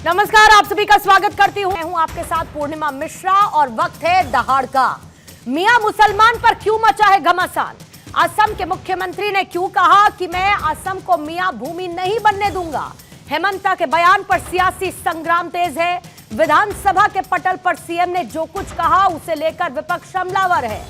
नमस्कार, आप सभी का स्वागत करती हूं। मैं हूं आपके साथ पूर्णिमा मिश्रा और वक्त है दहाड़ का। मियां मुसलमान पर क्यों मचा है घमासान? असम के मुख्यमंत्री ने क्यों कहा कि मैं असम को मियां भूमि नहीं बनने दूंगा? हेमंता के बयान पर सियासी संग्राम तेज है। विधानसभा के पटल पर सीएम ने जो कुछ कहा उसे लेकर विपक्ष हमलावर है।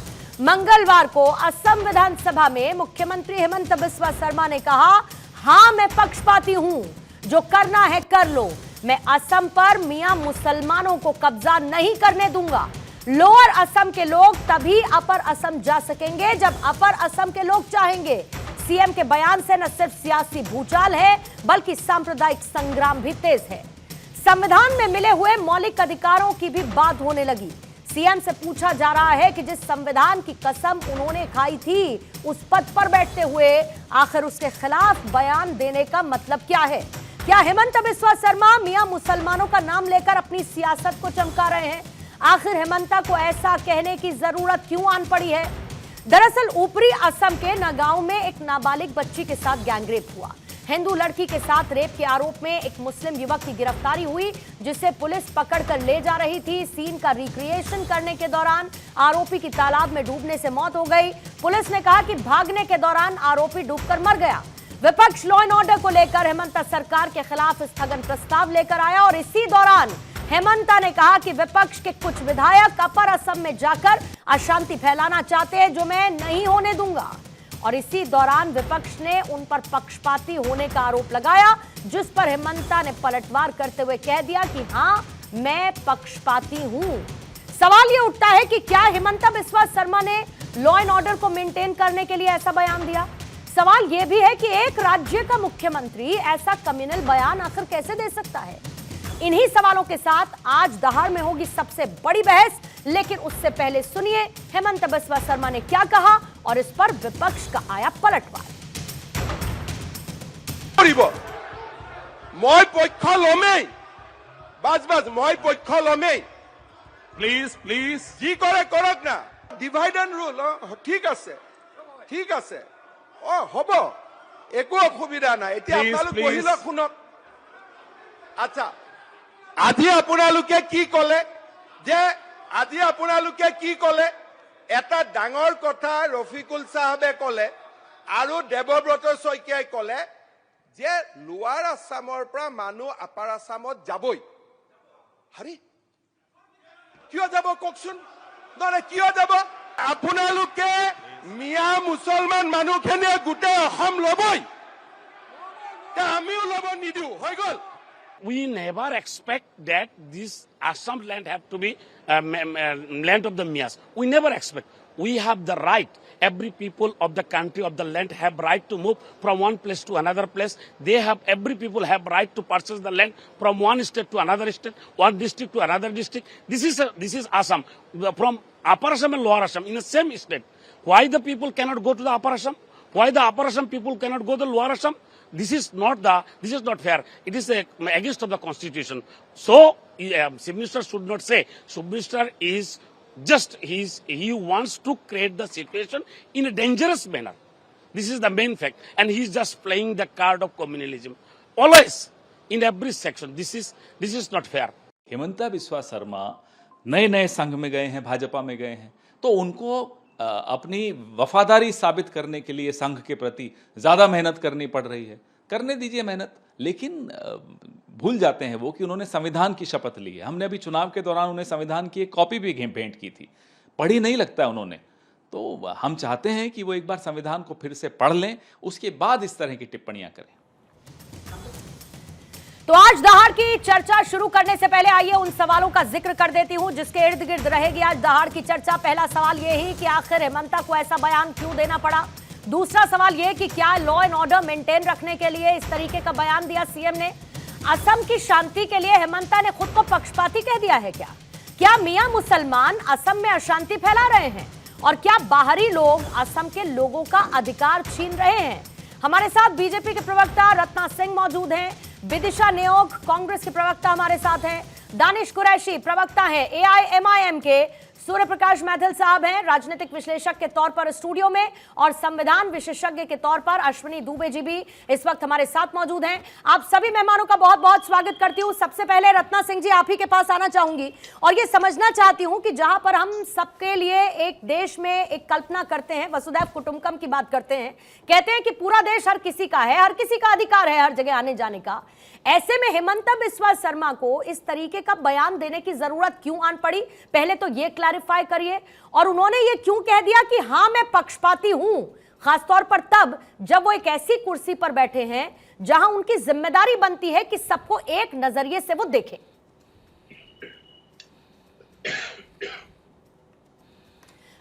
मंगलवार को असम विधानसभा में मुख्यमंत्री हेमंत बिस्वा शर्मा ने कहा, हां मैं पक्षपाती हूं, जो करना है कर लो, मैं असम पर मियां मुसलमानों को कब्जा नहीं करने दूंगा। लोअर असम के लोग तभी अपर असम जा सकेंगे जब अपर असम के लोग चाहेंगे। सीएम के बयान से न सिर्फ सियासी भूचाल है बल्कि सांप्रदायिक संग्राम भी तेज है। संविधान में मिले हुए मौलिक अधिकारों की भी बात होने लगी। सीएम से पूछा जा रहा है कि जिस संविधान की कसम उन्होंने खाई थी उस पद पर बैठते हुए आखिर उसके खिलाफ बयान देने का मतलब क्या है? क्या हेमंत बिस्वा शर्मा मियां मुसलमानों का नाम लेकर अपनी सियासत को चमका रहे हैं? आखिर हेमंता को ऐसा कहने की जरूरत क्यों आन पड़ी है? दरअसल ऊपरी असम के नगांव में एक नाबालिग बच्ची के साथ गैंगरेप हुआ। हिंदू लड़की के साथ रेप के आरोप में एक मुस्लिम युवक की गिरफ्तारी हुई, जिसे पुलिस पकड़कर ले जा रही थी। सीन का रिक्रिएशन करने के दौरान आरोपी की तालाब में डूबने से मौत हो गई। पुलिस ने कहा कि भागने के दौरान आरोपी डूबकर मर गया। विपक्ष लॉ एंड ऑर्डर को लेकर हेमंता सरकार के खिलाफ स्थगन प्रस्ताव लेकर आया और इसी दौरान हेमंता ने कहा कि विपक्ष के कुछ विधायक अपर असम में जाकर अशांति फैलाना चाहते हैं, जो मैं नहीं होने दूंगा। और इसी दौरान विपक्ष ने उन पर पक्षपाती होने का आरोप लगाया, जिस पर हेमंता ने पलटवार करते हुए कह दिया कि हां मैं पक्षपाती हूं। सवाल यह उठता है कि क्या हेमंता बिस्वा शर्मा ने लॉ एंड ऑर्डर को मेंटेन करने के लिए ऐसा बयान दिया? सवाल यह भी है कि एक राज्य का मुख्यमंत्री ऐसा कम्युनल बयान आखिर कैसे दे सकता है? इन्हीं सवालों के साथ आज दहाड़ में होगी सबसे बड़ी बहस, लेकिन उससे पहले सुनिए हेमंत बिस्वा शर्मा ने क्या कहा और इस पर विपक्ष का आया पलटवार। मैं पक्ष लमेই बाज मैं पक्ष लमेই প্লিজ প্লিজ जी करे करक ना डिवाइड एंड रूल ठीक আছে হব একো অসুবিধা নাই এতিয়া Please, আপোনালোক please. কহিলা শুনক আচ্ছা আজি আপোনালোকে কি কলে যে আজি আপোনালোকে কি কলে এটা ডাঙৰ কথা ৰফিকুল সাহেবে কলে আৰু দেৱব্ৰত শইকীয়াই কলে যে লোৱাৰ আসামৰ পৰা মানুহ আপাৰ আসামত যাবই হৰি কিয় যাব কওকচোন নৰে কিয় যাব আপোনালোকে মিয়া মুছলমান মানুহখিনিয়ে গোটেই অসম ল'বই আমিও ল'ব নিদিও হৈ গ'ল। we never expect that this Assam land have to be land of the Mias. We never expect. We have the right. Every people of the country of the land have right to move from one place to another place. Every people have right to purchase the land from one state to another state, one district to another district. This is Assam. From Upper Assam and Lower Assam in the same state. Why the people cannot go to the Upper Assam? Why the Upper Assam people cannot go to the Lower Assam? This is not fair. It is against of the constitution. So Chief Minister should not say. Chief Minister is just he wants to create the situation in a dangerous manner. This is the main fact, and he is just playing the card of communalism. Always in every section. This is not fair. Hemanta Biswa Sharma नए संघ में गए हैं, भाजपा में गए हैं, तो उनको अपनी वफादारी साबित करने के लिए संघ के प्रति ज़्यादा मेहनत करनी पड़ रही है। करने दीजिए मेहनत, लेकिन भूल जाते हैं वो कि उन्होंने संविधान की शपथ ली है। हमने अभी चुनाव के दौरान उन्हें संविधान की एक कॉपी भी भेंट की थी, पढ़ी नहीं लगता है उन्होंने। तो हम चाहते हैं कि वो एक बार संविधान को फिर से पढ़ लें, उसके बाद इस तरह की टिप्पणियां करें। तो आज दहाड़ की चर्चा शुरू करने से पहले आइए उन सवालों का जिक्र कर देती हूं जिसके इर्द गिर्द रहेगी आज दहाड़ की चर्चा। पहला सवाल यह ही कि आखिर हेमंता को ऐसा बयान क्यों देना पड़ा? दूसरा सवाल यह कि क्या लॉ एंड ऑर्डर मेंटेन रखने के लिए इस तरीके का बयान दिया सीएम ने? असम की शांति के लिए हेमंता ने खुद को पक्षपाती कह दिया है क्या? क्या मियां मुसलमान असम में अशांति फैला रहे हैं? और क्या बाहरी लोग असम के लोगों का अधिकार छीन रहे हैं? हमारे साथ बीजेपी के प्रवक्ता रत्ना सिंह मौजूद हैं, विदिशा नियोग कांग्रेस के प्रवक्ता हमारे साथ हैं, दानिश कुरैशी प्रवक्ता हैं एआईएमआईएम के, सूर्य प्रकाश मैथिल साहब हैं, राजनीतिक विश्लेषक के तौर पर स्टूडियो में, और संविधान विशेषज्ञ के तौर पर अश्विनी दुबे जी भी इस वक्त हमारे साथ मौजूद हैं। आप सभी मेहमानों का बहुत बहुत स्वागत करती हूं। सबसे पहले रत्ना सिंह जी, आप ही के पास आना चाहूंगी और ये समझना चाहती हूं कि जहां पर हम सबके लिए एक देश में एक कल्पना करते हैं, वसुधैव कुटुंबकम की बात करते हैं, कहते हैं कि पूरा देश हर किसी का है, हर किसी का अधिकार है हर जगह आने जाने का, ऐसे में हेमंत बिस्वा शर्मा को इस तरीके का बयान देने की जरूरत क्यों आन पड़ी? पहले तो ये क्लैरिफाई करिए, और उन्होंने ये क्यों कह दिया कि हां मैं पक्षपाती हूं, खासतौर पर तब जब वो एक ऐसी कुर्सी पर बैठे हैं जहां उनकी जिम्मेदारी बनती है कि सबको एक नजरिए से वो देखें।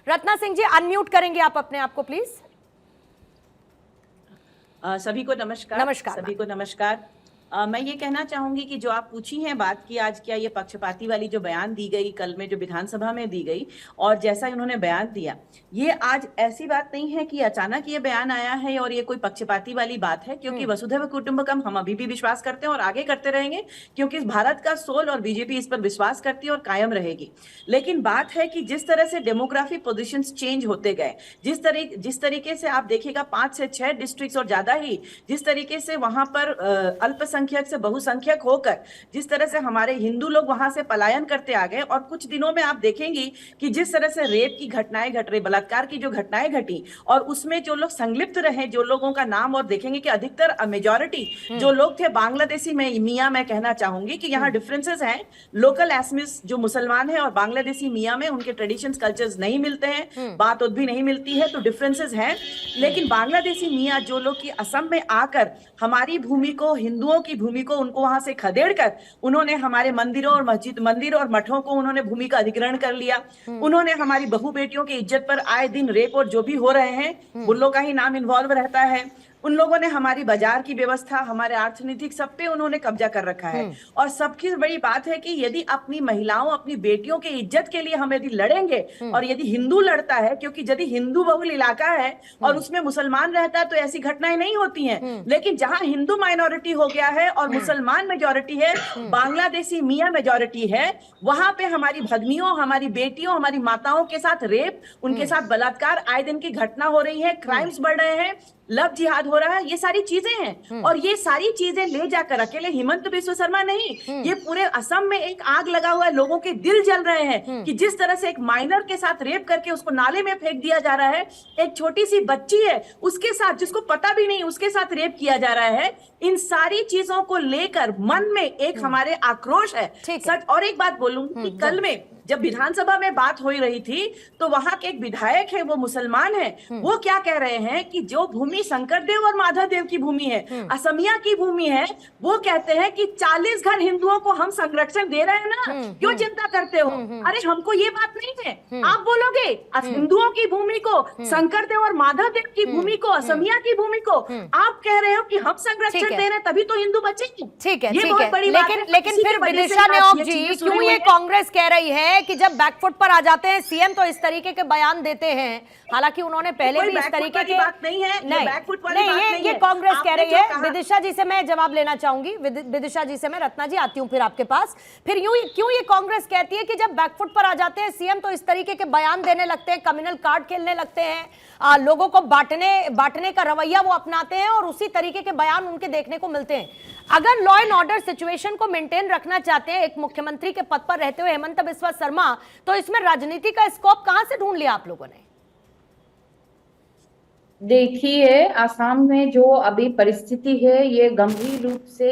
रत्ना सिंह जी, अनम्यूट करेंगे आप अपने आप को प्लीज। सभी को नमस्कार। नमस्कार। सभी को नमस्कार। मैं ये कहना चाहूंगी कि जो आप पूछी हैं बात की, आज क्या ये पक्षपाती वाली जो बयान दी गई कल में, जो विधानसभा में दी गई, और जैसा इन्होंने बयान दिया, ये आज ऐसी बात नहीं है कि अचानक ये बयान आया है और ये कोई पक्षपाती वाली बात है, क्योंकि वसुधैव कुटुंबकम हम अभी भी विश्वास करते हैं और आगे करते रहेंगे, क्योंकि भारत का सोल और बीजेपी इस पर विश्वास करती है और कायम रहेगी। लेकिन बात है कि जिस तरह से डेमोग्राफी पोजिशन चेंज होते गए, जिस तरीके से आप देखिएगा 5 से 6 डिस्ट्रिक्ट और ज्यादा ही, जिस तरीके से वहां पर अल्पसंख्यक से बहुसंख्यक होकर जिस तरह से हमारे हिंदू लोग वहां से पलायन करते आ गए, और कुछ दिनों में आप देखेंगी कि जिस तरह से रेप की घटनाएं घट रही, बलात्कार की जो घटनाएं घटी, और उसमें जो लोग संलिप्त रहे, जो लोगों का नाम, और देखेंगे कि अधिकतर मेजॉरिटी जो लोग थे बांग्लादेशी में मियां, मैं कहना चाहूंगी कि यहाँ डिफरेंसेस हैं। लोकल एस्मिस जो मुसलमान है और बांग्लादेशी मियां में उनके ट्रेडिशंस कल्चर्स नहीं मिलते हैं, बात भी नहीं मिलती है, तो डिफरेंसेस हैं। लेकिन बांग्लादेशी मियां जो लोग की असम में आकर हमारी भूमि को, हिंदुओं की भूमि को, उनको वहां से खदेड़ कर उन्होंने हमारे मंदिरों और मंदिर और मठों को उन्होंने भूमि का अधिग्रहण कर लिया। उन्होंने हमारी बहू बेटियों की इज्जत पर आए दिन रेप और जो भी हो रहे हैं, बुल्लो का ही नाम इन्वॉल्व रहता है। उन लोगों ने हमारी बाजार की व्यवस्था, हमारे अर्थनीतिक, सब पे उन्होंने कब्जा कर रखा है। और सबकी बड़ी बात है कि यदि अपनी महिलाओं, अपनी बेटियों की इज्जत के लिए हम यदि लड़ेंगे, और यदि हिंदू लड़ता है, क्योंकि यदि हिंदू बहुल इलाका है और उसमें मुसलमान रहता है तो ऐसी घटनाएं नहीं होती हैं। लेकिन जहां हिंदू माइनॉरिटी हो गया है और मुसलमान मेजोरिटी है, बांग्लादेशी मियां मेजोरिटी है, वहां पे हमारी भगनियों, हमारी बेटियों, हमारी माताओं के साथ रेप, उनके साथ बलात्कार आए दिन की घटना हो रही है, क्राइम्स बढ़ रहे हैं, लव जिहाद हो रहा है, ये सारी चीजें हैं। और ये सारी चीजें ले जाकर अकेले हेमंत बिस्वा शर्मा नहीं, ये पूरे असम में एक आग लगा हुआ है, लोगों के दिल जल रहे हैं कि जिस तरह से एक माइनर के साथ रेप करके उसको नाले में फेंक दिया जा रहा है, एक छोटी सी बच्ची है उसके साथ, जिसको पता भी नहीं, उसके साथ रेप किया जा रहा है। इन सारी चीजों को लेकर मन में एक हमारे आक्रोश है सच। और एक बात बोलूंगी कि कल में जब विधानसभा में बात हो रही थी, तो वहां के एक विधायक है, वो मुसलमान है, वो क्या कह रहे हैं कि जो भूमि शंकर देव और माधव देव की भूमि है, असमिया की भूमि है, वो कहते हैं कि 40 घर हिंदुओं को हम संरक्षण दे रहे हैं ना, क्यों चिंता करते हो? अरे हमको ये बात नहीं है, आप बोलोगे हिंदुओं की भूमि को, शंकर देव और माधव देव की भूमि को, असमिया की भूमि को आप कह रहे हो कि हम संरक्षण दे रहे हैं, तभी तो हिंदू बचेंगे। ठीक है, ये बहुत बड़ी बात है। लेकिन फिर विदिशा नेओग जी, क्यों ये कांग्रेस कह रही है कि जब बैकफुट पर आ जाते हैं सीएम तो इस तरीके के बयान देते हैं? हालांकि उन्होंने पहले भी इस तरीके की बात नहीं है, ये कांग्रेस कह रही है। विदिशा जी से मैं जवाब लेना चाहूंगी, विदिशा जी से मैं, रत्ना जी आती हूं फिर आपके पास। फिर क्यों ये कांग्रेस कहती है कि जब बैकफुट पर आ जाते हैं सीएम तो इस तरीके के बयान देने लगते हैं, कम्युनल कार्ड खेलने लगते हैं, लोगों को बांटने का रवैया वो अपनाते हैं और उसी तरीके के बयान उनके देखने को मिलते हैं? अगर लॉ एंड ऑर्डर सिचुएशन को मेंटेन रखना चाहते हैं एक मुख्यमंत्री के पद पर रहते हुए हेमंत बिस्वा शर्मा, तो इसमें राजनीति का स्कोप कहां से ढूंढ लिया आप लोगों ने? देखिए, असम में जो अभी परिस्थिति है ये गंभीर रूप से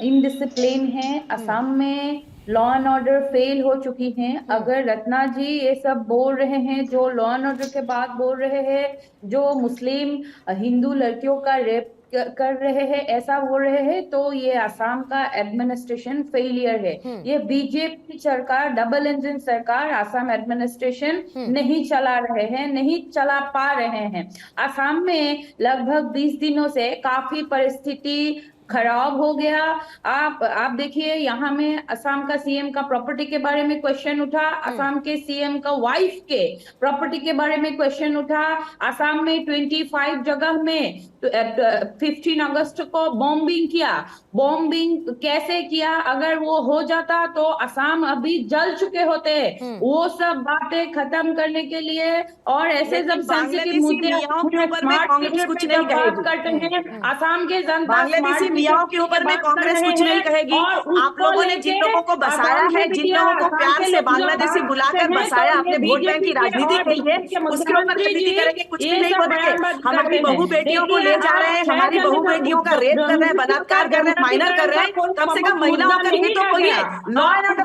इनडिसिप्लिन है। असम में लॉ एंड ऑर्डर फेल हो चुकी हैं। अगर रत्ना जी ये सब बोल रहे हैं, जो लॉ एंड ऑर्डर के बाद बोल रहे हैं, जो मुस्लिम हिंदू लड़कियों का रेप कर रहे हैं, ऐसा बोल रहे हैं, तो ये असम का एडमिनिस्ट्रेशन फेलियर है। ये बीजेपी सरकार, डबल इंजन सरकार असम एडमिनिस्ट्रेशन नहीं चला रहे हैं, नहीं चला पा रहे हैं। असम में लगभग 20 दिनों से काफी परिस्थिति खराब हो गया। आप देखिए, यहाँ में असम का सीएम का प्रॉपर्टी के बारे में क्वेश्चन उठा, असम के सीएम का वाइफ के प्रॉपर्टी के बारे में क्वेश्चन उठा। असम में 25 जगह में 15 अगस्त को बॉम्बिंग किया। बॉम्बिंग कैसे किया? अगर वो हो जाता तो असम अभी जल चुके होते। वो सब बातें खत्म करने के लिए और ऐसे सब सेंसिटिव मुद्दे कुछ नहीं बात करते हैं। असम के जनता बांग्लादेशी मियाओं के ऊपर में कांग्रेस कुछ नहीं कहेगी। आप लोगों ने जिन लोगों को बसाया है, जिन लोगों को प्यार से बांग्लादेशी बुलाकर बसाया अपने वोट बैंक की राजनीति के लिए, उसके ऊपर राजनीति करेंगे, कुछ भी नहीं बोलेंगे। हम अपनी बहू बेटियों को ले जा रहे हैं, हमारी बहू बेटियों का रेप कर रहे हैं, बलात्कार कर रहे हैं, माइनर कर रहे हैं। कम से कम महिलाओं का भी तो कोई है। लॉ एंड ऑर्डर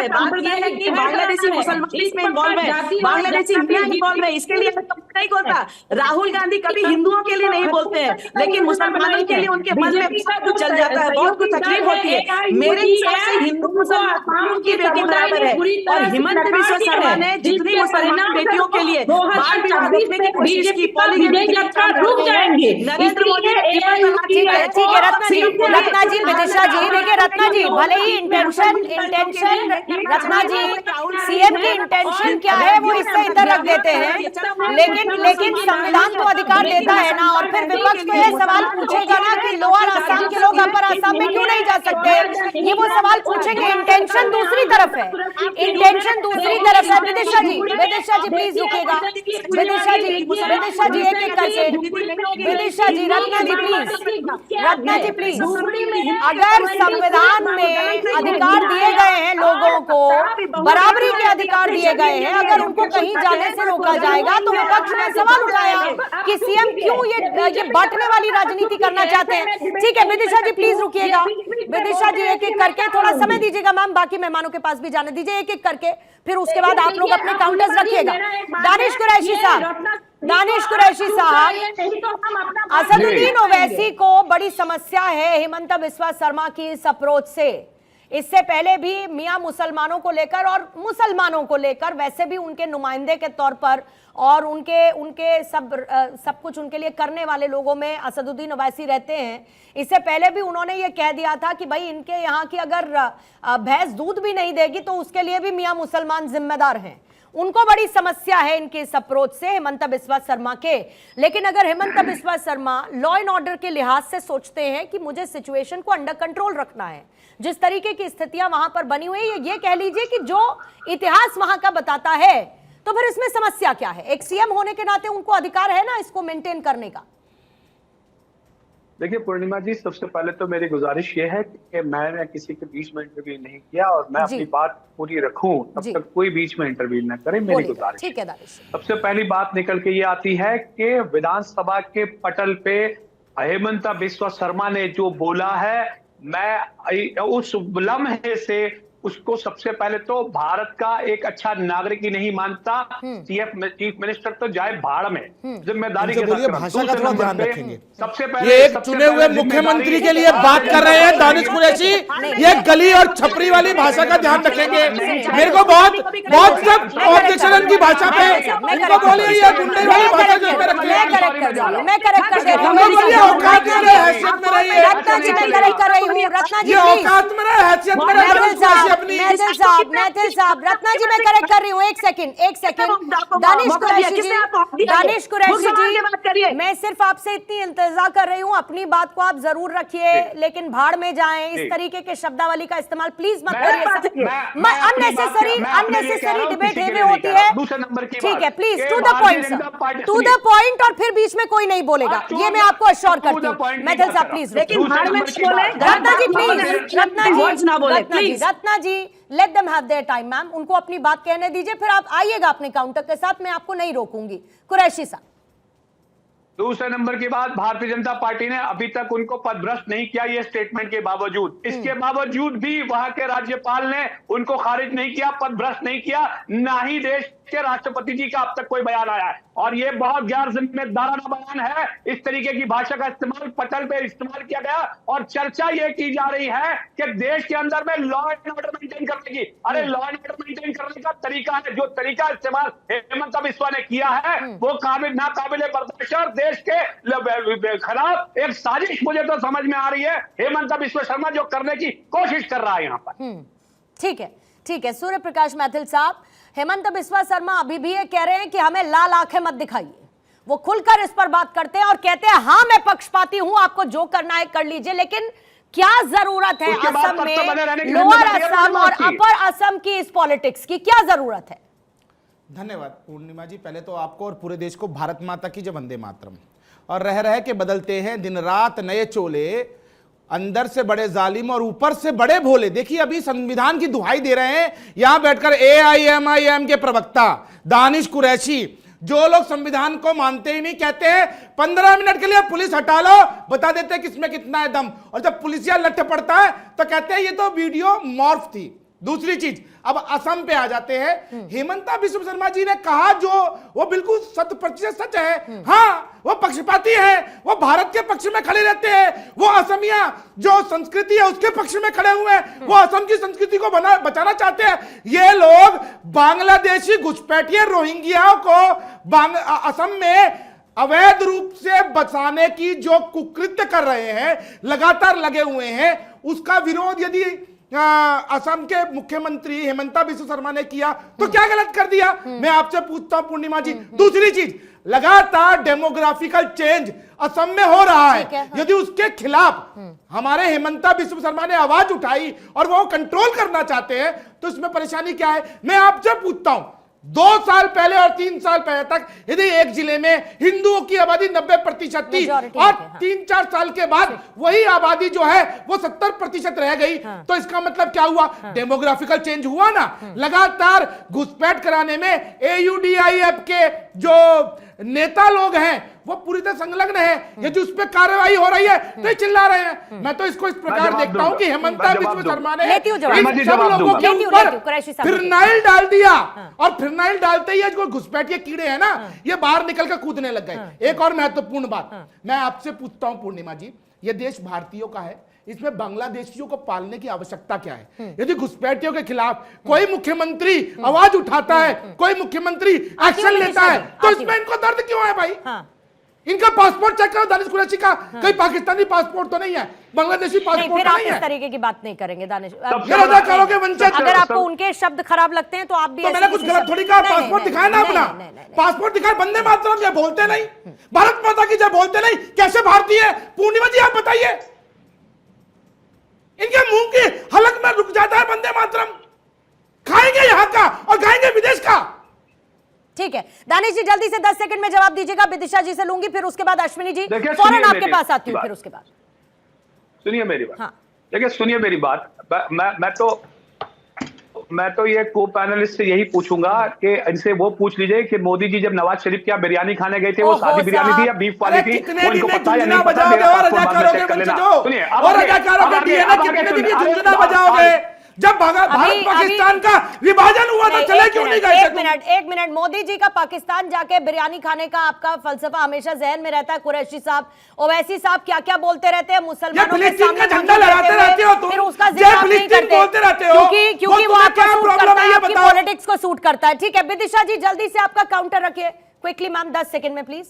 बात यह है कि बांग्लादेशी मुसलमान इसमें इन्वॉल्व है, बांग्लादेशी मियां इन्वॉल्व है। इसके लिए नहीं बोलता। राहुल गांधी कभी हिंदुओं के लिए नहीं बोलते हैं, लेकिन मुसलमानों के लिए उनके मन में बहुत कुछ चल जाता है, बहुत कुछ तकलीफ होती है। मेरे हिसाब से हिंदू मुसलमानों की बेटी बराबर है। और हिमंत बिस्वा शर्मा ने जितनी मुसलमान बेटियों के लिए बाल विवाह रोकने की कोशिश की, रुक जाएंगे। नरेंद्र मोदी ठीक है रत्ना जी, विदिशा जी, देखिए रत्ना जी, भले ही इंटेंशन रत्ना जी, सीएम की इंटेंशन क्या है वो इससे इधर रख देते हैं, लेकिन संविधान तो अधिकार देता है ना। और फिर विपक्ष तो ये सवाल पूछेगा ना कि लोअर आसाम के लोग अपर आसाम में क्यों नहीं जा सकते, ये वो सवाल पूछेंगे। इंटेंशन दूसरी तरफ है, इंटेंशन दूसरी तरफ है। विदिशा जी प्लीज रुकिएगा। विदिशा जी एक एक करके, विदिशा जी, रत्ना जी प्लीज। अगर संविधान में अधिकार दिए गए हैं लोगों को, बराबरी के अधिकार दिए गए हैं, अगर उनको कहीं जाने से रोका जाएगा तो विपक्ष ने सवाल उठाया कि सीएम क्यों ये बांटने वाली राजनीति करना चाहते हैं। ठीक है विदिशा जी प्लीज रुकिएगा। विदिशा जी एक एक करके, थोड़ा समय दीजिएगा मैम, बाकी मेहमानों के पास भी जाने दीजिए एक एक करके, फिर उसके बाद आप लोग अपने काउंटर्स रखिएगा। दानिश कुरैशी साहब, असदुद्दीन ओवैसी को बड़ी समस्या है हिमंत बिस्वा शर्मा की इस अप्रोच से। इससे पहले भी मियां मुसलमानों को लेकर और मुसलमानों को लेकर वैसे भी उनके नुमाइंदे के तौर पर और उनके सब कुछ उनके लिए करने वाले लोगों में असदुद्दीन ओवैसी रहते हैं। इससे पहले भी उन्होंने ये कह दिया था कि भाई इनके यहाँ की अगर भैंस दूध भी नहीं देगी तो उसके लिए भी मियां मुसलमान जिम्मेदार हैं। उनको बड़ी समस्या है इनके इस अप्रोच से हिमंत बिस्वा शर्मा के। लेकिन अगर Himanta Biswa Sharma law and order के लिहाज से सोचते हैं कि मुझे सिचुएशन को अंडर कंट्रोल रखना है, जिस तरीके की स्थितियां वहां पर बनी हुई है, ये कह लीजिए कि जो इतिहास वहां का बताता है, तो फिर इसमें समस्या क्या है? एक सीएम होने के नाते उनको अधिकार है ना इसको मेंटेन करने का। देखिए पूर्णिमा जी, सबसे पहले तो मेरी गुजारिश ये है कि मैंने किसी के बीच में इंटरव्यू नहीं किया और मैं अपनी बात पूरी रखूं, तब तक कोई बीच में इंटरव्यू न करे, मेरी गुजारिश। ठीक है दानिश। सबसे पहली बात निकल के ये आती है कि विधानसभा के पटल पे हिमंत बिस्वा शर्मा ने जो बोला है, मैं उस लम्हे से उसको सबसे पहले तो भारत का एक अच्छा नागरिक ही नहीं मानता। चीफ मिनिस्टर तो जाए भाड़ में, जिम्मेदारी के साथ भाषा का थोड़ा ध्यान रखेंगे। सबसे पहले ये एक चुने हुए मुख्यमंत्री के लिए बात कर रहे हैं दानिश कुरैशी, ये गली और छपरी वाली भाषा का ध्यान रखेंगे। मेरे को बहुत ऑब्जेक्शन इनकी भाषा पे, इनको बोलिए ये गुंडे वाली भाषा जो इसमें रखी है। मैं करेक्ट कर दे रहा हूं। औकात में रहे, हैसियत में रहिए। रत्ना जी मैं करेक्ट कर रही हूं। रत्ना जी औकात में रहे, हैसियत में रहे। मैथिल साहब, रत्ना जी मैं करेक्ट कर रही हूँ। एक सेकंड दानिश कुरैशी जी, मैं सिर्फ आपसे इतनी इंतजार कर रही हूँ, अपनी बात को आप जरूर रखिए, लेकिन भाड़ में जाएं, इस तरीके के शब्दावली का इस्तेमाल प्लीज मत करिए। अननेसेसरी डिबेट हेवे होती है। ठीक है, प्लीज टू द पॉइंट, और फिर बीच में कोई नहीं बोलेगा, ये मैं आपको अश्योर करती हूँ। मैथिल साहब please, Ratna ji let them have their time ma'am, उनको अपनी बात कहने दीजिए, फिर आप आइएगा अपने काउंटर के साथ, मैं आपको नहीं रोकूंगी। कुरैशी साहब, दूसरे नंबर की बात, भारतीय जनता पार्टी ने अभी तक उनको पदभ्रष्ट नहीं किया, ये स्टेटमेंट के बावजूद। इसके बावजूद भी वहां के राज्यपाल ने उनको खारिज नहीं किया, पदभ्रष्ट नहीं किया, ना ही देश के राष्ट्रपति जी का अब तक कोई बयान आया है। और ये बहुत गैर जिम्मेदाराना बयान है। इस तरीके की भाषा का इस्तेमाल पटल पे इस्तेमाल किया गया और चर्चा ये की जा रही है कि देश के अंदर में लॉ एंड ऑर्डर मेंटेन करने की। अरे लॉ एंड ऑर्डर मेंटेन करने का तरीका है, जो तरीका इस्तेमाल हेमंत बिस्वा ने किया है वो नाकाबिले बर्दाश्त और देश के खिलाफ एक साजिश मुझे तो समझ में आ रही है हेमंत बिस्वा शर्मा जो करने की कोशिश कर रहा है यहाँ पर। ठीक है सूर्य प्रकाश मैथिल साहब, हेमंत बिस्वा शर्मा अभी भी ये कह रहे हैं कि हमें लाल आंखें मत दिखाइए। वो खुलकर इस पर बात करते हैं और कहते हैं हाँ मैं पक्षपाती हूं, आपको जो करना है कर लीजिए, लेकिन क्या जरूरत है असम में लोअर असम और अपर असम की इस पॉलिटिक्स की क्या जरूरत है? धन्यवाद पूर्णिमा जी। पहले तो आपको और पूरे देश को भारत माता की जय, वंदे मातरम। और रह के बदलते हैं दिन रात नए चोले, अंदर से बड़े जालिम और ऊपर से बड़े भोले। देखिए अभी संविधान की दुहाई दे रहे हैं यहां बैठकर AIMIM के प्रवक्ता दानिश कुरैशी, जो लोग संविधान को मानते ही नहीं, कहते हैं 15 मिनट के लिए पुलिस हटा लो, बता देते हैं किसमें कितना है दम। और जब पुलिसिया लठ पड़ता है तो कहते हैं ये तो वीडियो मॉर्फ थी। दूसरी चीज, अब असम पे आ जाते हैं। हेमंता बिस्वा शर्मा जी ने कहा जो वो बिल्कुल 100% सच है। हाँ वो पक्षपाती है, वो भारत के पक्ष में खड़े रहते हैं, वो असमिया जो संस्कृति है उसके पक्ष में खड़े हुए हैं, वो असम की संस्कृति को बचाना चाहते हैं। ये लोग बांग्लादेशी घुसपैठिए रोहिंग्याओं को असम में अवैध रूप से बचाने की जो कुकृत्य कर रहे हैं, लगातार लगे हुए हैं, उसका विरोध यदि असम के मुख्यमंत्री हेमंता बिस्वा शर्मा ने किया तो क्या गलत कर दिया? मैं आपसे पूछता हूं पूर्णिमा जी। दूसरी चीज, लगातार डेमोग्राफिकल चेंज असम में हो रहा है। यदि उसके खिलाफ हमारे हेमंता बिस्वा शर्मा ने आवाज उठाई और वो कंट्रोल करना चाहते हैं तो इसमें परेशानी क्या है? मैं आपसे पूछता हूं 2 साल पहले और 3 साल पहले तक यदि एक जिले में हिंदुओं की आबादी 90% थी और 3-4 साल के बाद वही आबादी जो है वो 70% रह गई, तो इसका मतलब क्या हुआ? डेमोग्राफिकल चेंज हुआ ना। लगातार घुसपैठ कराने में AUDIF के जो नेता लोग हैं वो पूरी तरह संलग्न है। यदि उस पर कार्रवाई हो रही है तो चिल्ला रहे हैं। मैं तो इसको इस प्रकार देखता हूं कि हेमंता बिस्वा शर्मा ने सब लोगों के ऊपर फिनाइल डाल दिया और फिनाइल डालते ही जो घुसपैठिए कीड़े हैं ना ये बाहर निकल कर कूदने लग गए। एक और महत्वपूर्ण बात मैं आपसे पूछता हूं पूर्णिमा जी, ये देश भारतीयों का है, इसमें बांग्लादेशियों को पालने की आवश्यकता क्या है? यदि घुसपैठियों के खिलाफ कोई मुख्यमंत्री आवाज उठाता है, कोई मुख्यमंत्री एक्शन लेता है, तो इसमें इनको दर्द क्यों है भाई? इनका पासपोर्ट चेक करो दानिश कुरैशी का, कहीं पाकिस्तानी पासपोर्ट तो नहीं है, बांग्लादेशी पासपोर्ट तो नहीं है। इस तरीके की बात नहीं करेंगे दानिश। अगर आपको उनके शब्द खराब लगते हैं तो आप भी तो मैंने कुछ गलत थोड़ी कहा। पासपोर्ट दिखाए ना अपना, पासपोर्ट दिखाए, वंदे मातरम जय बोलते नहीं, भारत माता की जय बोलते नहीं, कैसे भारतीय है? पूर्णिमा जी आप बताइए, इनके मुंह की हलक में रुक जाता है वंदे मातरम। खाएंगे यहाँ का और खाएंगे विदेश का। ठीक है दानिश जी, जल्दी से 10 सेकंड में जवाब दीजिएगा। विदिशा जी से लूंगी, फिर उसके बाद अश्विनी जी फौरन आपके पास आती हूँ, फिर उसके बाद सुनिए मेरी बात। देखिए सुनिए मेरी बात, मैं तो ये को पैनलिस्ट से यही पूछूंगा कि इनसे वो पूछ लीजिए कि मोदी जी जब नवाज शरीफ के यहाँ बिरयानी खाने गए थे वो सादी बिरयानी थी या बीफ वाली थी, वो इनको पता है या नहीं पता? सुनिए जब भारत पाकिस्तान का विभाजन हुआ तो चले क्यों नहीं गए? एक मिनट मोदी जी का पाकिस्तान जाके बिरयानी खाने का आपका फलसफा हमेशा जहन में रहता है। कुरैशी साहब, ओवैसी साहब क्या क्या बोलते रहते हैं मुसलमानों के सामने, झंडा लहराते रहते हो तुम, फिर उसका जिक्र नहीं करते क्योंकि वो आपको सूट करता है, आपकी पॉलिटिक्स को सूट करता है। ठीक है विदिशा जी, जल्दी से आपका काउंटर रखिए क्विकली मैम, 10 सेकंड में प्लीज।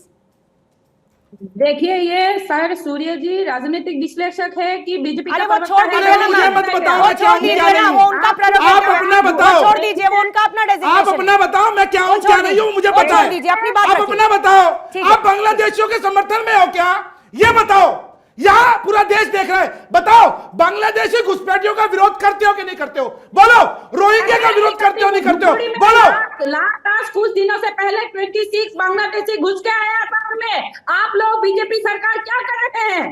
देखिए ये सर सूर्य जी राजनीतिक विश्लेषक है कि बीजेपी का मुझे मत बताओ, वो छोड़ दीजिए ना, वो उनका आप अपना बताओ, छोड़ दीजिए, वो उनका अपना डेजिग्नेशन। आप अपना बताओ, मैं क्या हूँ क्या नहीं हूँ मुझे पता है। दीजिए अपनी बात, आप अपना बताओ, आप बांग्लादेशियों के समर्थन में हो क्या? ये बताओ, यहाँ पूरा देश देख रहा है, बताओ बांग्लादेशी घुसपैठियों का विरोध करते हो कि नहीं करते हो? बोलो, रोहिंग्या का विरोध करते हो नहीं करते हो? बोलो। लास्ट कुछ दिनों से पहले 26 बांग्लादेशी घुस के आया असम में, आप लोग बीजेपी सरकार क्या कर रहे हैं?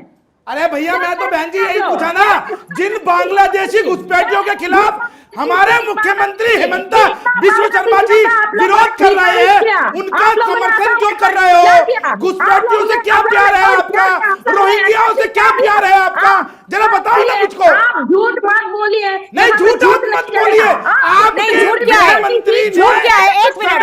अरे भैया मैं तो बहन जी यही पूछा ना, जिन बांग्लादेशी घुसपैठियों के खिलाफ हमारे मुख्यमंत्री हेमंता बिस्वा शर्मा जी विरोध कर रहे हैं, उनका समर्थन क्यों कर रहे हो? घुसपैठियों से क्या प्यार है आपका? रोहिंग्याओं से क्या प्यार है आपका? जरा बताओ ना मुझको। आप झूठ मत बोलिए। नहीं झूठ मत बोलिए। आप नहीं, झूठ क्या है? झूठ क्या है? एक मिनट,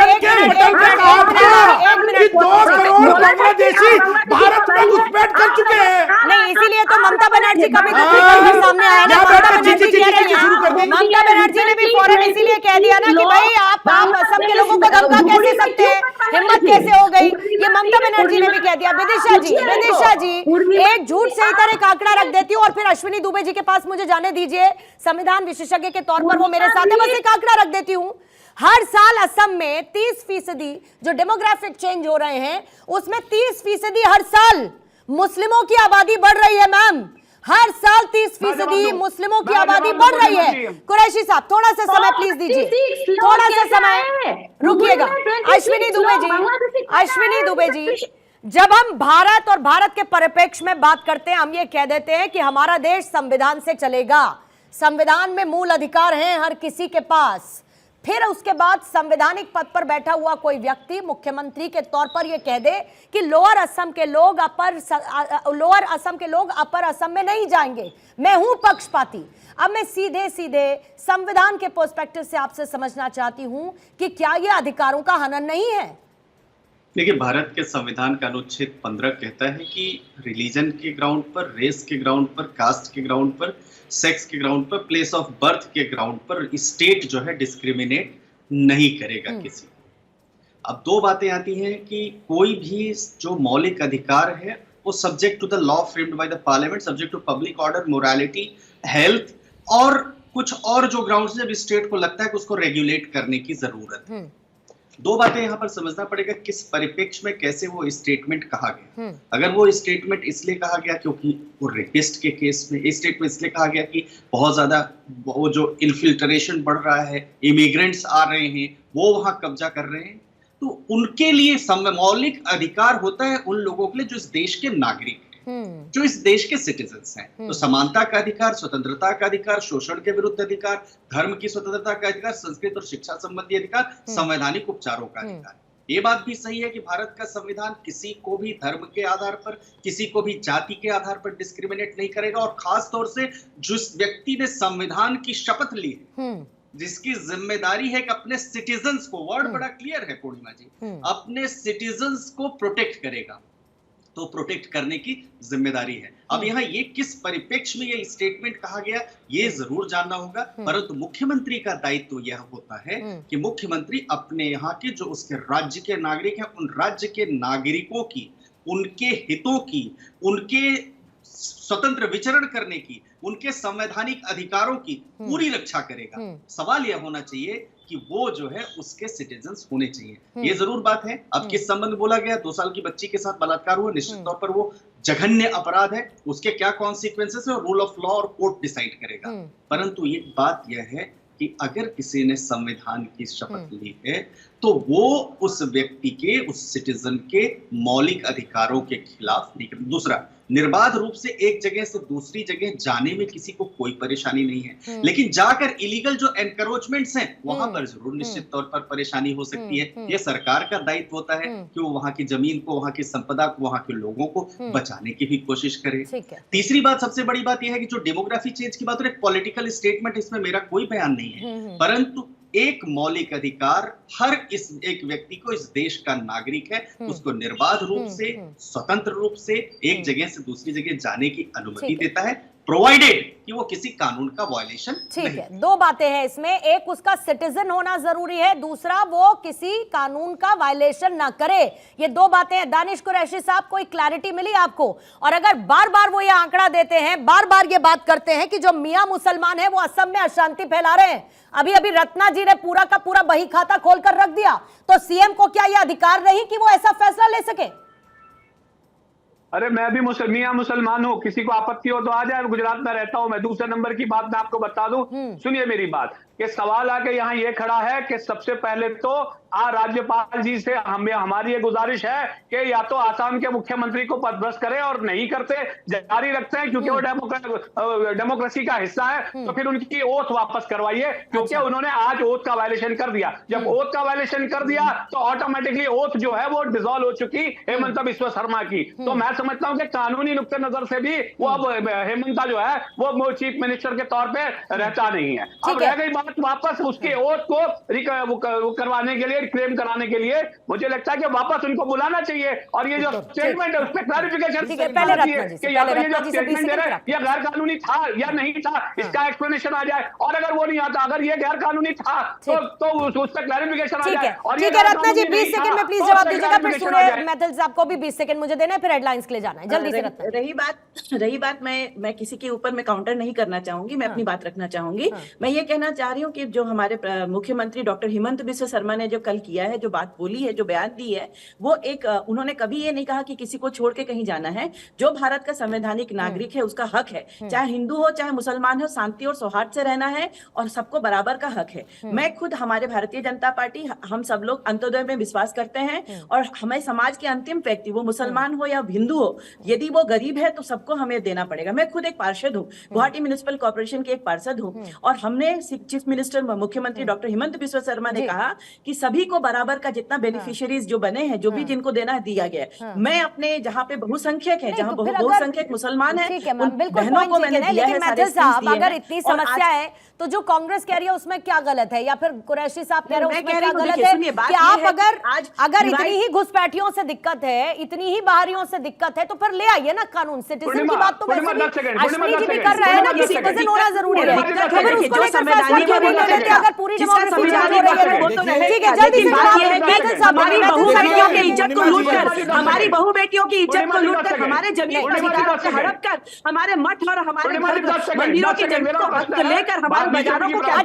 कि 2 करोड़ बांग्लादेशी भारत में घुसपैठ कर चुके हैं। नहीं, इसीलिए तो ममता बनर्जी का भी तो निकल सामने आया ना। ममता बनर्जी कह रही हैं, ममता बनर्जी ने भी फौरन इसीलिए कह दिया ना कि भाई आप असम के लोगों को धमका कैसे सकते हैं, हिम्मत कैसे हो गई, ये ममता बनर्जी ने भी कह दिया। विदिशा जी एक झूठ से ही तरह एक आंकड़ा रख देती हूँ और फिर अश्विनी दुबे जी के पास मुझे जाने दीजिए, संविधान विशेषज्ञ के तौर पर वो मेरे साथ है। बस एक आंकड़ा रख देती हूँ, हर साल असम में 30% जो डेमोग्राफिक चेंज हो रहे हैं उसमें 30% हर साल मुस्लिमों की आबादी बढ़ रही है मैम। हर साल 30% मुस्लिमों की आबादी बढ़ रही है। कुरैशी साहब थोड़ा सा समय प्लीज दीजिए, थोड़ा सा समय रुकिएगा। अश्विनी दुबे जी, जब हम भारत और भारत के परिप्रेक्ष्य में बात करते हैं, हम ये कह देते हैं कि हमारा देश संविधान से चलेगा, संविधान में मूल अधिकार हैं हर किसी के पास। फिर उसके बाद संवैधानिक पद पर बैठा हुआ कोई व्यक्ति मुख्यमंत्री के तौर पर यह कह दे कि लोअर असम के लोग अपर असम में नहीं जाएंगे, मैं हूं पक्षपाती। अब मैं सीधे संविधान के पर्सपेक्टिव से आपसे समझना चाहती हूं कि क्या यह अधिकारों का हनन नहीं है? देखिए, भारत के संविधान का अनुच्छेद 15 कहता है कि रिलीजन के ग्राउंड पर, रेस के ग्राउंड पर, कास्ट के ग्राउंड पर, सेक्स के ग्राउंड पर, प्लेस ऑफ बर्थ के ग्राउंड पर स्टेट जो है डिस्क्रिमिनेट नहीं करेगा किसी को। अब 2 बातें आती हैं कि कोई भी जो मौलिक अधिकार है वो subject to the law framed by the parliament, subject to public order, morality, health और कुछ और जो ग्राउंड्स जब स्टेट को लगता है कि उसको रेगुलेट करने की जरूरत है। 2 बातें यहां पर समझना पड़ेगा, किस परिप्रेक्ष्य में कैसे वो स्टेटमेंट कहा गया। अगर वो स्टेटमेंट इसलिए कहा गया क्योंकि वो रेपिस्ट के केस में, इस स्टेटमेंट इसलिए कहा गया कि बहुत ज्यादा वो जो इन्फिल्ट्रेशन बढ़ रहा है, इमिग्रेंट्स आ रहे हैं, वो वहां कब्जा कर रहे हैं, तो उनके लिए मौलिक अधिकार होता है उन लोगों के लिए जो इस देश के नागरिक हैं, जो इस देश के सिटीजन्स हैं। तो समानता का अधिकार, स्वतंत्रता का अधिकार, शोषण के विरुद्ध अधिकार, धर्म की स्वतंत्रता का अधिकार, संस्कृत और शिक्षा संबंधी अधिकार, संवैधानिक उपचारों का अधिकार। ये बात भी सही है कि भारत का संविधान किसी को भी धर्म के आधार पर, किसी को भी जाति के आधार पर डिस्क्रिमिनेट नहीं करेगा। और खास तौर से जिस व्यक्ति ने संविधान की शपथ ली है, जिसकी जिम्मेदारी है कि अपने सिटीजन्स को, वर्ड बड़ा क्लियर है पूर्णिमा जी, अपने सिटीजन्स को प्रोटेक्ट करेगा, तो प्रोटेक्ट करने की जिम्मेदारी है। अब यहाँ ये किस परिप्रेक्ष्य में ये स्टेटमेंट कहा गया, ये जरूर जानना होगा। परंतु मुख्यमंत्री का दायित्व यह होता है कि मुख्यमंत्री अपने यहाँ के जो उसके राज्य के नागरिक हैं, उन राज्य के नागरिकों की, उनके हितों की, उनके स्वतंत्र विचरण करने की, उनके संवैधानिक अधिकारों की पूरी रक्षा करेगा। सवाल यह होना चाहिए कि वो जो है उसके सिटीजन्स होने चाहिए। ये जरूर बात है। अब किस संबंध बोला गया, 2 साल की बच्ची के साथ बलात्कार हुआ, निश्चित तौर पर वो जघन्य अपराध है, उसके क्या कॉन्सिक्वेंसेस है रूल ऑफ लॉ और कोर्ट डिसाइड करेगा। परंतु एक बात यह है कि अगर किसी ने संविधान की शपथ ली है तो वो उस व्यक्ति के, उस सिटीजन के मौलिक अधिकारों के खिलाफ नहीं करता। दूसरा, निर्बाध रूप से एक जगह से दूसरी जगह जाने में किसी को कोई परेशानी नहीं है, लेकिन जाकर इलीगल जो एनकरोचमेंट्स हैं वहां पर जरूर निश्चित तौर पर परेशानी हो सकती है। ये सरकार का दायित्व होता है कि वो वहां की जमीन को, वहां की संपदा को, वहां के लोगों को बचाने की भी कोशिश करे। तीसरी बात, सबसे बड़ी बात यह है कि जो डेमोग्राफी चेंज की बात हो रही है, पॉलिटिकल स्टेटमेंट, इसमें मेरा कोई बयान नहीं है, परंतु एक मौलिक अधिकार हर एक व्यक्ति को, इस देश का नागरिक है, उसको निर्बाध रूप से, स्वतंत्र रूप से एक जगह से दूसरी जगह जाने की अनुमति देता है, प्रोवाइडेड कि वो किसी कानून का वायलेशन नहीं। ठीक है, 2 बातें हैं इसमें, एक उसका सिटीजन होना जरूरी है, दूसरा वो किसी कानून का वायलेशन ना करे। ये 2 बातें हैं। दानिश कुरैशी साहब, कोई क्लैरिटी मिली आपको? और अगर बार बार वो ये आंकड़ा देते हैं, बार बार ये बात करते हैं कि जो मियां मुसलमान है वो असम में अशांति फैला रहे हैं, अभी अभी रत्ना जी ने पूरा का पूरा बही खाता खोलकर रख दिया, तो सीएम को क्या यह अधिकार नहीं कि वो ऐसा फैसला ले सके? अरे मैं भी मियां मुसलमान हूँ, किसी को आपत्ति हो तो आ जाए, गुजरात में रहता हूँ मैं। दूसरे नंबर की बात मैं आपको बता दूं, सुनिए मेरी बात, कि सवाल आके यहाँ ये खड़ा है कि सबसे पहले तो राज्यपाल जी से हमारी ये गुजारिश है कि या तो आसाम के मुख्यमंत्री को पदभ्रष्ट करें, और नहीं करते, जारी रखते हैं क्योंकि वो डेमोक्रेसी का हिस्सा है, तो फिर उनकी ओथ वापस करवाइए, क्योंकि उन्होंने आज ओथ का वायलेशन कर दिया। जब ओथ का वायलेशन कर दिया तो ऑटोमेटिकली ओथ जो है वो डिसॉल्व हो चुकी हेमंत बिस्वा शर्मा की। तो मैं समझता हूं कि कानूनी नुक्ते नजर से भी वो अब हेमंता जो है वो चीफ मिनिस्टर के तौर पे रहता नहीं है। अब रह गई बात वापस उसके ओथ को वो करवाने के लिए, क्लेम कराने के लिए, मुझे लगता है कि वापस उनको बुलाना चाहिए और ये जो स्टेटमेंट है उस पर क्लैरिफिकेशन कि या तो ये जो स्टेटमेंट दे रहे हैं ये गैर कानूनी था या नहीं था, इसका एक्सप्लेनेशन आ जाए। और अगर वो नहीं आता, अगर ये गैर कानूनी था तो उस पर क्लैरिफिकेशन आ जाए। और ठीक है रत्ना जी 20 सेकंड में प्लीज जवाब दीजिएगा, फिर सूर्य मैथिल साहब को भी 20 सेकंड मुझे देना है, फिर हेडलाइंस के लिए जाना है। जल्दी से रत्ना। रही बात मैं किसी के ऊपर मैं काउंटर नहीं करना चाहूंगी, मैं अपनी बात रखना चाहूंगी। मैं ये कहना चाह रही हूँ कि जो हमारे मुख्यमंत्री डॉक्टर हिमंत बिस्वा शर्मा ने जो कल किया है, जो बात बोली है, जो बयान दी है, वो एक उन्होंने कभी ये नहीं कहा कि किसी को छोड़ के कहीं जाना है। जो भारत का संवैधानिक नागरिक है उसका हक है, चाहे हिंदू हो चाहे मुसलमान हो, शांति और सौहार्द से रहना है और सबको बराबर का हक है। मैं खुद, हमारे भारतीय जनता पार्टी, हम सब लोग अंत्योदय में विश्वास करते हैं और हमें समाज के अंतिम व्यक्ति, वो मुसलमान हो या हिंदू हो, यदि वो गरीब है तो सबको हमें देना पड़ेगा। मैं खुद एक पार्षद हूँ, गुवाहाटी म्युनिसिपल कॉर्पोरेशन की एक पार्षद हूँ और हमने चीफ मिनिस्टर मुख्यमंत्री डॉक्टर हिमंत बिस्वा शर्मा ने कहा कि सभी को बराबर का जितना बेनिफिशियरीज जो बने हैं, जो भी जिनको देना है दिया गया है। मैं अपने जहाँ पे बहुसंख्यक है, जहाँ बहुसंख्यक मुसलमान है, उन बहनों को मैंने दिया है। मैथिल साहब, अगर इतनी समस्या है तो जो कांग्रेस कह रही है उसमें क्या गलत है, या फिर कुरैशी साहब कह रहे हैं उसमें क्या गलत है कि आप अगर इतनी ही घुसपैठियों से दिक्कत है, इतनी ही बाहरियों से दिक्कत है, तो फिर ले आइए ना कानून। सिटीजन की बात तो वैसे भी अश्विनी जी भी कर रहे हैं ना कि सिटीजन होना जरूरी है, अगर उसको लेकर फैसला क्यों नहीं ले लेते? अगर पूरी डेमोक्रेसी चल हो रही है, ठीक है, जल्दी से हमारी बहू बेटियों की इज्जत को लूटकर, हमारी बहू बेटियों की इज्जत को लूटकर, हमारे जमीन हड़प कर, हमारे मठ और हमारे मंदिरों की जमीन को लेकर हमारे बाजारों को क्या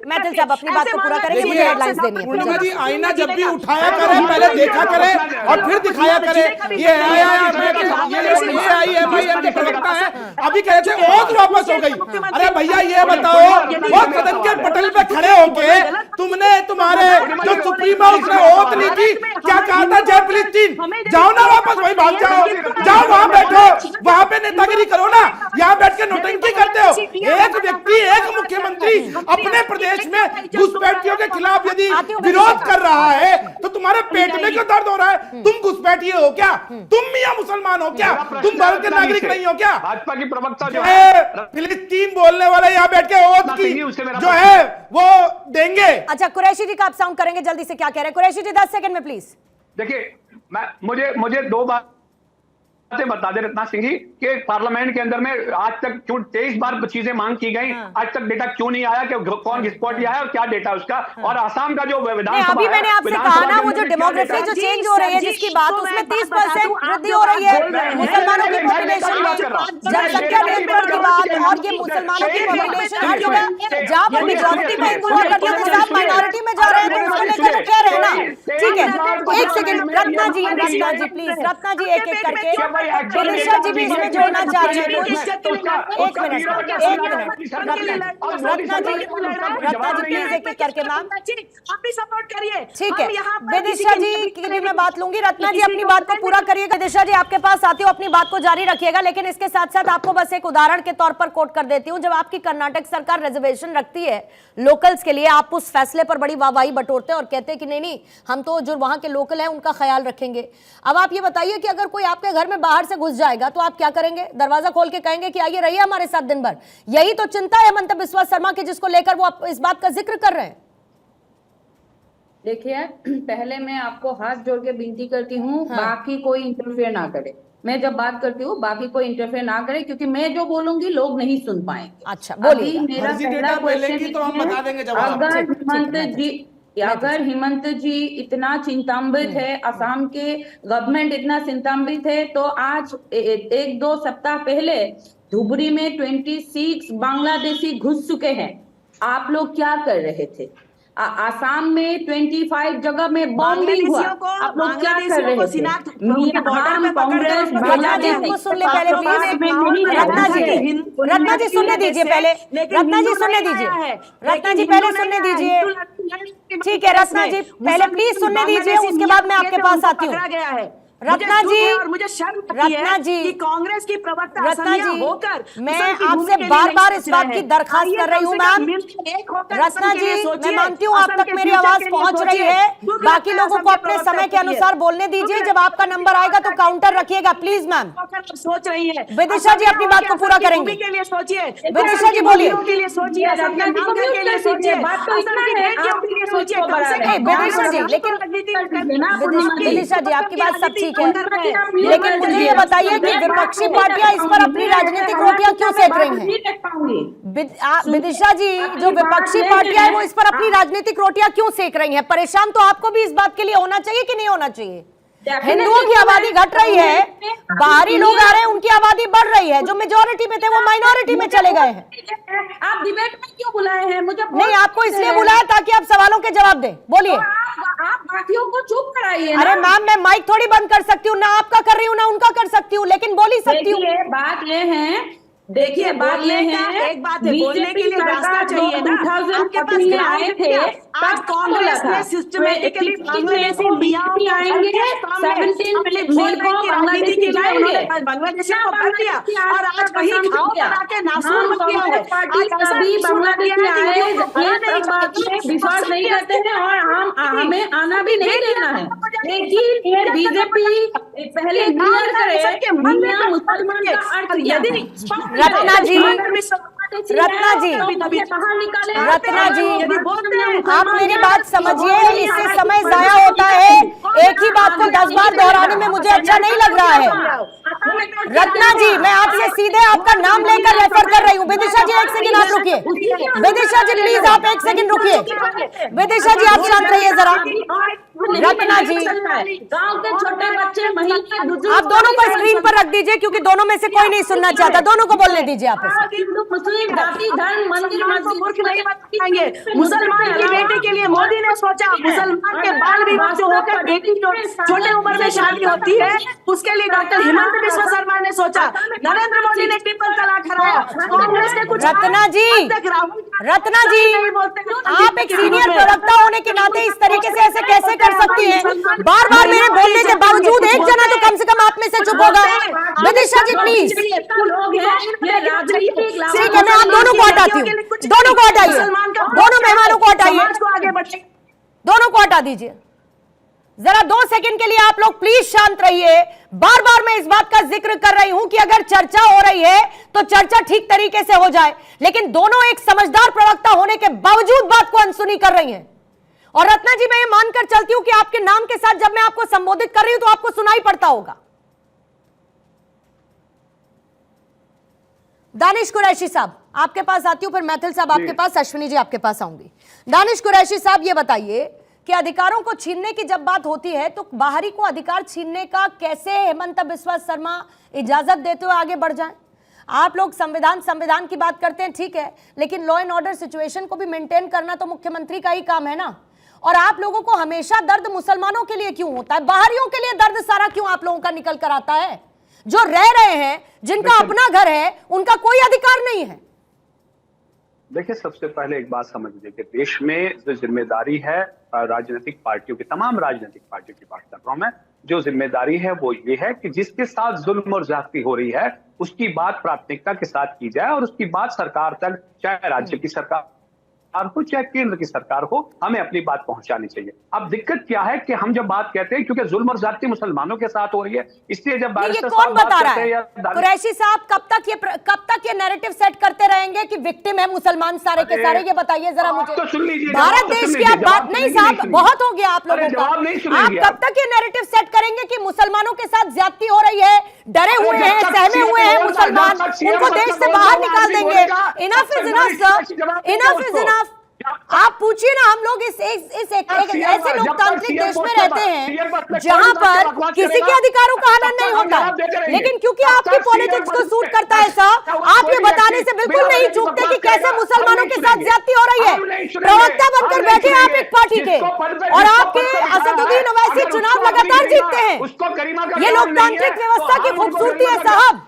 मैथिल साहब अपनी बात को पूरा करेंगे, मुझे हेडलाइंस देनी है। पूर्णिमा जी, आईना जब भी उठाया करें पहले देखा करें और फिर दिखाया करें। ये AIMIM के प्रवक्ता है, अभी कह रहे थे ओथ वापस हो गई। अरे भैया ये बताओ, वो सदन के पटल पे खड़े होके तुमने, तुम्हारे जो सुप्रीमो उसने ओथ ली थी, क्या कहा था? जय फिलिस्तीन। जाओ ना वापस, वही भाग जाओ, जाओ वहां बैठो, वहां पे नेतागिरी करो ना, यहाँ बैठ के नौटंकी करते हो। एक व्यक्ति, एक मुख्यमंत्री अपने प्रदेश में घुसपैठियों के खिलाफ यदि विरोध कर रहा है तो तुम्हारे पेट में क्यों दर्द हो रहा है? तुम घुसपैठिए हो क्या? तुम मियां मुसलमान हो क्या? तुम भारत के नागरिक नहीं हो क्या? भाजपा की प्रवक्ता जो है फिलिस्तीन बोलने वाले यहाँ बैठ के ओथ की जो है वो देंगे। अच्छा कुरैशी जी का आप साउंड करेंगे जल्दी से, क्या कह रहे हैं कुरैशी जी? 10 सेकंड में प्लीज। देखिए, मुझे दो बातें बता दे रत्ना सिंह जी कि पार्लियामेंट के अंदर में आज तक क्यों 23 बार चीजें मांग की गई, आज तक डेटा क्यों नहीं आया कि कौन घुसपैठ लिया है और क्या डेटा उसका। और आसाम का जो विधानसभा, अभी मैंने आपसे कहा ना, वो जो डेमोग्राफी जो चेंज हो रही है जिसकी बात, उसमें 30% वृद्धि हो रही है मुसलमानों की पॉपुलेशन में, जनसंख्या नियंत्रण की बात, और ये मुसलमानों की पॉपुलेशन हर जगह जहाँ पर मेजॉरिटी में हिंदू हुआ करती है सब माइनॉरिटी में जा रहे हैं, तो उसको लेकर कह रहे हैं ना। ठीक है, एक सेकंड रत्ना जी प्लीज, रत्ना जी एक एक करके, विदिशा जी भी इसमें जोड़ना चाह रही है। एक मिनट रत्ना जी प्लीज एक एक करके मैम, आप भी सपोर्ट करिए। ठीक है, विदिशा जी की भी मैं बात लूंगी। रत्ना जी अपनी बात को पूरा करिएगा। विदिशा जी आपके पास आती हूँ, अपनी बात को जारी रखिएगा, लेकिन इसके साथ साथ आपको बस एक उदाहरण के तौर पर कोट कर देती हूँ। जब आपकी कर्नाटक सरकार रिजर्वेशन रखती है लोकल्स के लिए, आप उस फैसले पर बड़ी वाहवाही बटोरते हैं और कहते हैं कि नहीं हम तो जो वहां के लोकल हैं उनका ख्याल रखेंगे। अब आप ये बताइए कि अगर कोई आपके घर में बाहर से घुस जाएगा तो आप क्या करेंगे? दरवाजा खोल के कहेंगे कि आइए रहिए हमारे साथ दिन भर? यही तो चिंता है हेमंत बिस्वा शर्मा की, जिसको लेकर वो इस बात का जिक्र कर रहे हैं। देखिए, पहले मैं आपको हाथ जोड़ के विनती करती हूँ, बाकी कोई इंटरफेयर ना करे। मैं जब बात करती हूँ बाकी कोई इंटरफेयर ना करे, क्योंकि मैं जो बोलूंगी लोग नहीं सुन पाएंगे। अच्छा बोलिए। मेरा पहला क्वेश्चन तो हम बता देंगे जवाब। अगर हिमंत जी इतना चिंतान्वित है, असम के गवर्नमेंट इतना चिंतान्वित है, तो आज 1-2 सप्ताह पहले धुबरी में 26 बांग्लादेशी घुस चुके हैं। आप लोग क्या कर रहे थे? आसाम में 25 जगह में बॉम्बिंग हुआ, आप लोग क्या कर रहे थे? कांग्रेस को सुन ले पहले प्लीज। रत्ना जी सुनने दीजिए पहले, रत्ना जी सुनने दीजिए, रत्ना जी पहले सुनने दीजिए। ठीक है रत्ना जी पहले प्लीज सुनने दीजिए, उसके बाद मैं आपके पास आती हूँ। रत्ना जी, और मुझे शर्म आती रत्ना है जी, कि कांग्रेस की प्रवक्ता रत्ना असमिया जी, होकर मैं असम की आपसे भूमि के लिए बार-बार नहीं इस सोच बात रहे की हैं। दरखास्त आइए कर रही हूं कम से कम मैम। मिलकर एक होकर रत्ना असम के लिए जी, मैं सोचिए, मानती हूँ आप असम तक के मेरी फ्यूचर आवाज के लिए पहुंच रही सोचिए। है। दुख बाकी लगता है लोगों असम को के अपने प्रवक्ता समय के के लिए। अनुसार बोलने दीजिए। जब आपका नंबर आएगा तो काउंटर रखिएगा प्लीज मैम। सोच रही है विदिशा जी अपनी बात को पूरा करेंगे। के लिए सोचिए, विदिशा जी बोलिए। के लिए सोचिए, असम के नामघर के लिए सोचिए, बात तो असम की इतना है, बेटियों आप के लिए क्यों सोचिए। इसको कम से बढ़ा रहे कम हैं? विदिशा जी, लेकिन विदिशा जी आपकी बात सब ठीक है, लेकिन मुझे ये बताइए कि विपक्षी पार्टियां इस पर अपनी राजनीतिक रोटियां क्यों सेक रही हैं? विदिशा जी, जो विपक्षी पार्टियां हैं वो इस पर अपनी राजनीतिक रोटियां क्यों सेक रही हैं? परेशान तो आपको भी इस बात के लिए होना चाहिए कि नहीं होना चाहिए? हिंदुओं की आबादी घट रही है, बाहरी लोग आ रहे हैं, उनकी आबादी बढ़ रही है, जो मेजोरिटी में थे वो माइनॉरिटी में चले गए हैं। आप डिबेट में क्यों बुलाए हैं मुझे? नहीं, आपको इसलिए बुलाया ताकि आप सवालों के जवाब दें। बोलिए। आप बाकियों को चुप कराइए। अरे मैम, मैं माइक थोड़ी बंद कर सकती हूँ, ना आपका कर रही हूँ ना उनका कर सकती हूँ, लेकिन बोल ही सकती हूँ। बात ये है, देखिए बात ये है, एक बात है, बोलने के लिए रास्ता चाहिए ना। आपके पास में आए थे, आज कांग्रेस ने सिस्टमेटिकली बांग्लादेशी मियाओं के आएंगे, 17 मई को बांग्लादेश के लिए उन्होंने बांग्लादेश को भर दिया और आज वही घाव बना के नासूर मच गया है। आज अभी बांग्लादेश में आए विश्वास नहीं करते हैं और हम हमें आना भी नहीं देना है। लेकिन बीजेपी पहले क्लियर करे मुसलमान का अर्थ यदि रत्ना जी, रत्ना जी, रत्ना जी, आप मेरी बात समझिए, इससे समय जाया होता है। एक ही बात को 10 बार दोहराने में मुझे अच्छा नहीं लग रहा है। रत्ना जी, मैं आपसे सीधे आपका नाम लेकर रेफर कर रही हूँ। विदिशा जी, एक सेकंड आप रुकिए। विदिशा जी प्लीज, आप एक सेकंड रुकिए। विदिशा जी, आप शांत रहिए जरा। रत्ना जी, गांव के छोटे बच्चे, महिला, आप दोनों को स्क्रीन पर रख दीजिए, क्योंकि दोनों में से कोई नहीं सुनना चाहता। दोनों को बोलने दीजिए आप इसे। हिंदू मुस्लिम जाति धर्म मंदिर मूर्ख नहीं बताएंगे। मुसलमान की बेटी के लिए मोदी ने सोचा, मुसलमान के बाल विवाह जो होकर बेटी छोटे उम्र में शादी होती है, उसके लिए डॉक्टर हिमंत बिस्वा शर्मा ने सोचा। नरेंद्र मोदी ने ट्रिपल तलाक कराया। कांग्रेस ने कुछ रत्ना जी, रत्ना जी, आप एक सीनियर प्रवक्ता होने के नाते इस तरीके से ऐसे कैसे कर सकती हैं? बार बार मेरे बोलने के बावजूद एक जना तो कम से कम आप में से चुप होगा। विदिशा जी प्लीज। ठीक है, मैं आप दोनों को हटाती हूँ। दोनों को हटाइए, दोनों मेहमानों को हटाइए, दोनों को हटा दीजिए। जरा 2 सेकंड के लिए आप लोग प्लीज शांत रहिए। बार बार मैं इस बात का जिक्र कर रही हूं कि अगर चर्चा हो रही है तो चर्चा ठीक तरीके से हो जाए, लेकिन दोनों एक समझदार प्रवक्ता होने के बावजूद बात को अनसुनी कर रही हैं। और रत्ना जी, मैं ये मानकर चलती हूं कि आपके नाम के साथ जब मैं आपको संबोधित कर रही हूं तो आपको सुनाई पड़ता होगा। दानिश कुरैशी साहब, आपके पास आती हूं, फिर मैथिल साहब आपके पास, अश्विनी जी आपके पास आऊंगी। दानिश कुरैशी साहब, ये बताइए कि अधिकारों को छीनने की जब बात होती है तो बाहरी को अधिकार छीनने का कैसे हेमंत बिस्वा शर्मा इजाजत देते हुए आगे बढ़ जाएं? आप लोग संविधान की बात करते हैं, ठीक है, लेकिन लॉ एंड ऑर्डर सिचुएशन को भी मेंटेन करना तो मुख्यमंत्री का ही काम है ना। और आप लोगों को हमेशा दर्द मुसलमानों के लिए क्यों होता है? बाहरियों के लिए दर्द सारा क्यों आप लोगों का निकल कर आता है? जो रह रहे हैं, जिनका अपना घर है, उनका कोई अधिकार नहीं है। देखिए, सबसे पहले एक बात समझ लीजिए कि देश में जो जिम्मेदारी है राजनीतिक पार्टियों की, तमाम राजनीतिक पार्टियों की बात कर रहा हूं मैं, जो जिम्मेदारी है वो ये है कि जिसके साथ जुल्म और ज्यादती हो रही है उसकी बात प्राथमिकता के साथ की जाए और उसकी बात सरकार तक, चाहे राज्य की सरकार हो चाहे केंद्र की सरकार हो, हमें अपनी बात पहुंचानी चाहिए। अब दिक्कत क्या है कि हम जब बात कहते हैं, क्योंकि जुल्म और ज्यादती मुसलमानों के साथ हो रही है, इसलिए जब ये कौन बता रहा है? कुरैशी साहब, कब तक ये नैरेटिव सेट करते रहेंगे कि विक्टिम है मुसलमान सारे के सारे? ये बताइए जरा मुझे। तो सुन लीजिए, भारत देश की आप बात नहीं साहब, बहुत हो गया आप लोगों का। आप कब तक ये नैरेटिव सेट करेंगे कि मुसलमानों के साथ ज्यादती हो रही है, डरे हुए हैं, सहमे हुए हैं मुसलमान, उनको देश से बाहर निकाल देंगे? Enough is enough sir, enough is enough. आप पूछिए ना, हम लोग इस ऐसे लोकतांत्रिक देश में रहते हैं जहां पर किसी के अधिकारों का हनन नहीं होता है, लेकिन क्योंकि आपकी पॉलिटिक्स को सूट करता है सर, आप ये बताने से बिल्कुल नहीं चूकते कि कैसे मुसलमानों के साथ ज्यादती हो रही है। प्रवक्ता बनकर बैठे आप एक पार्टी के, और आपके असदुद्दीन ओवैसी चुनाव लगातार जीतते हैं। ये लोकतांत्रिक व्यवस्था की खूबसूरती है साहब।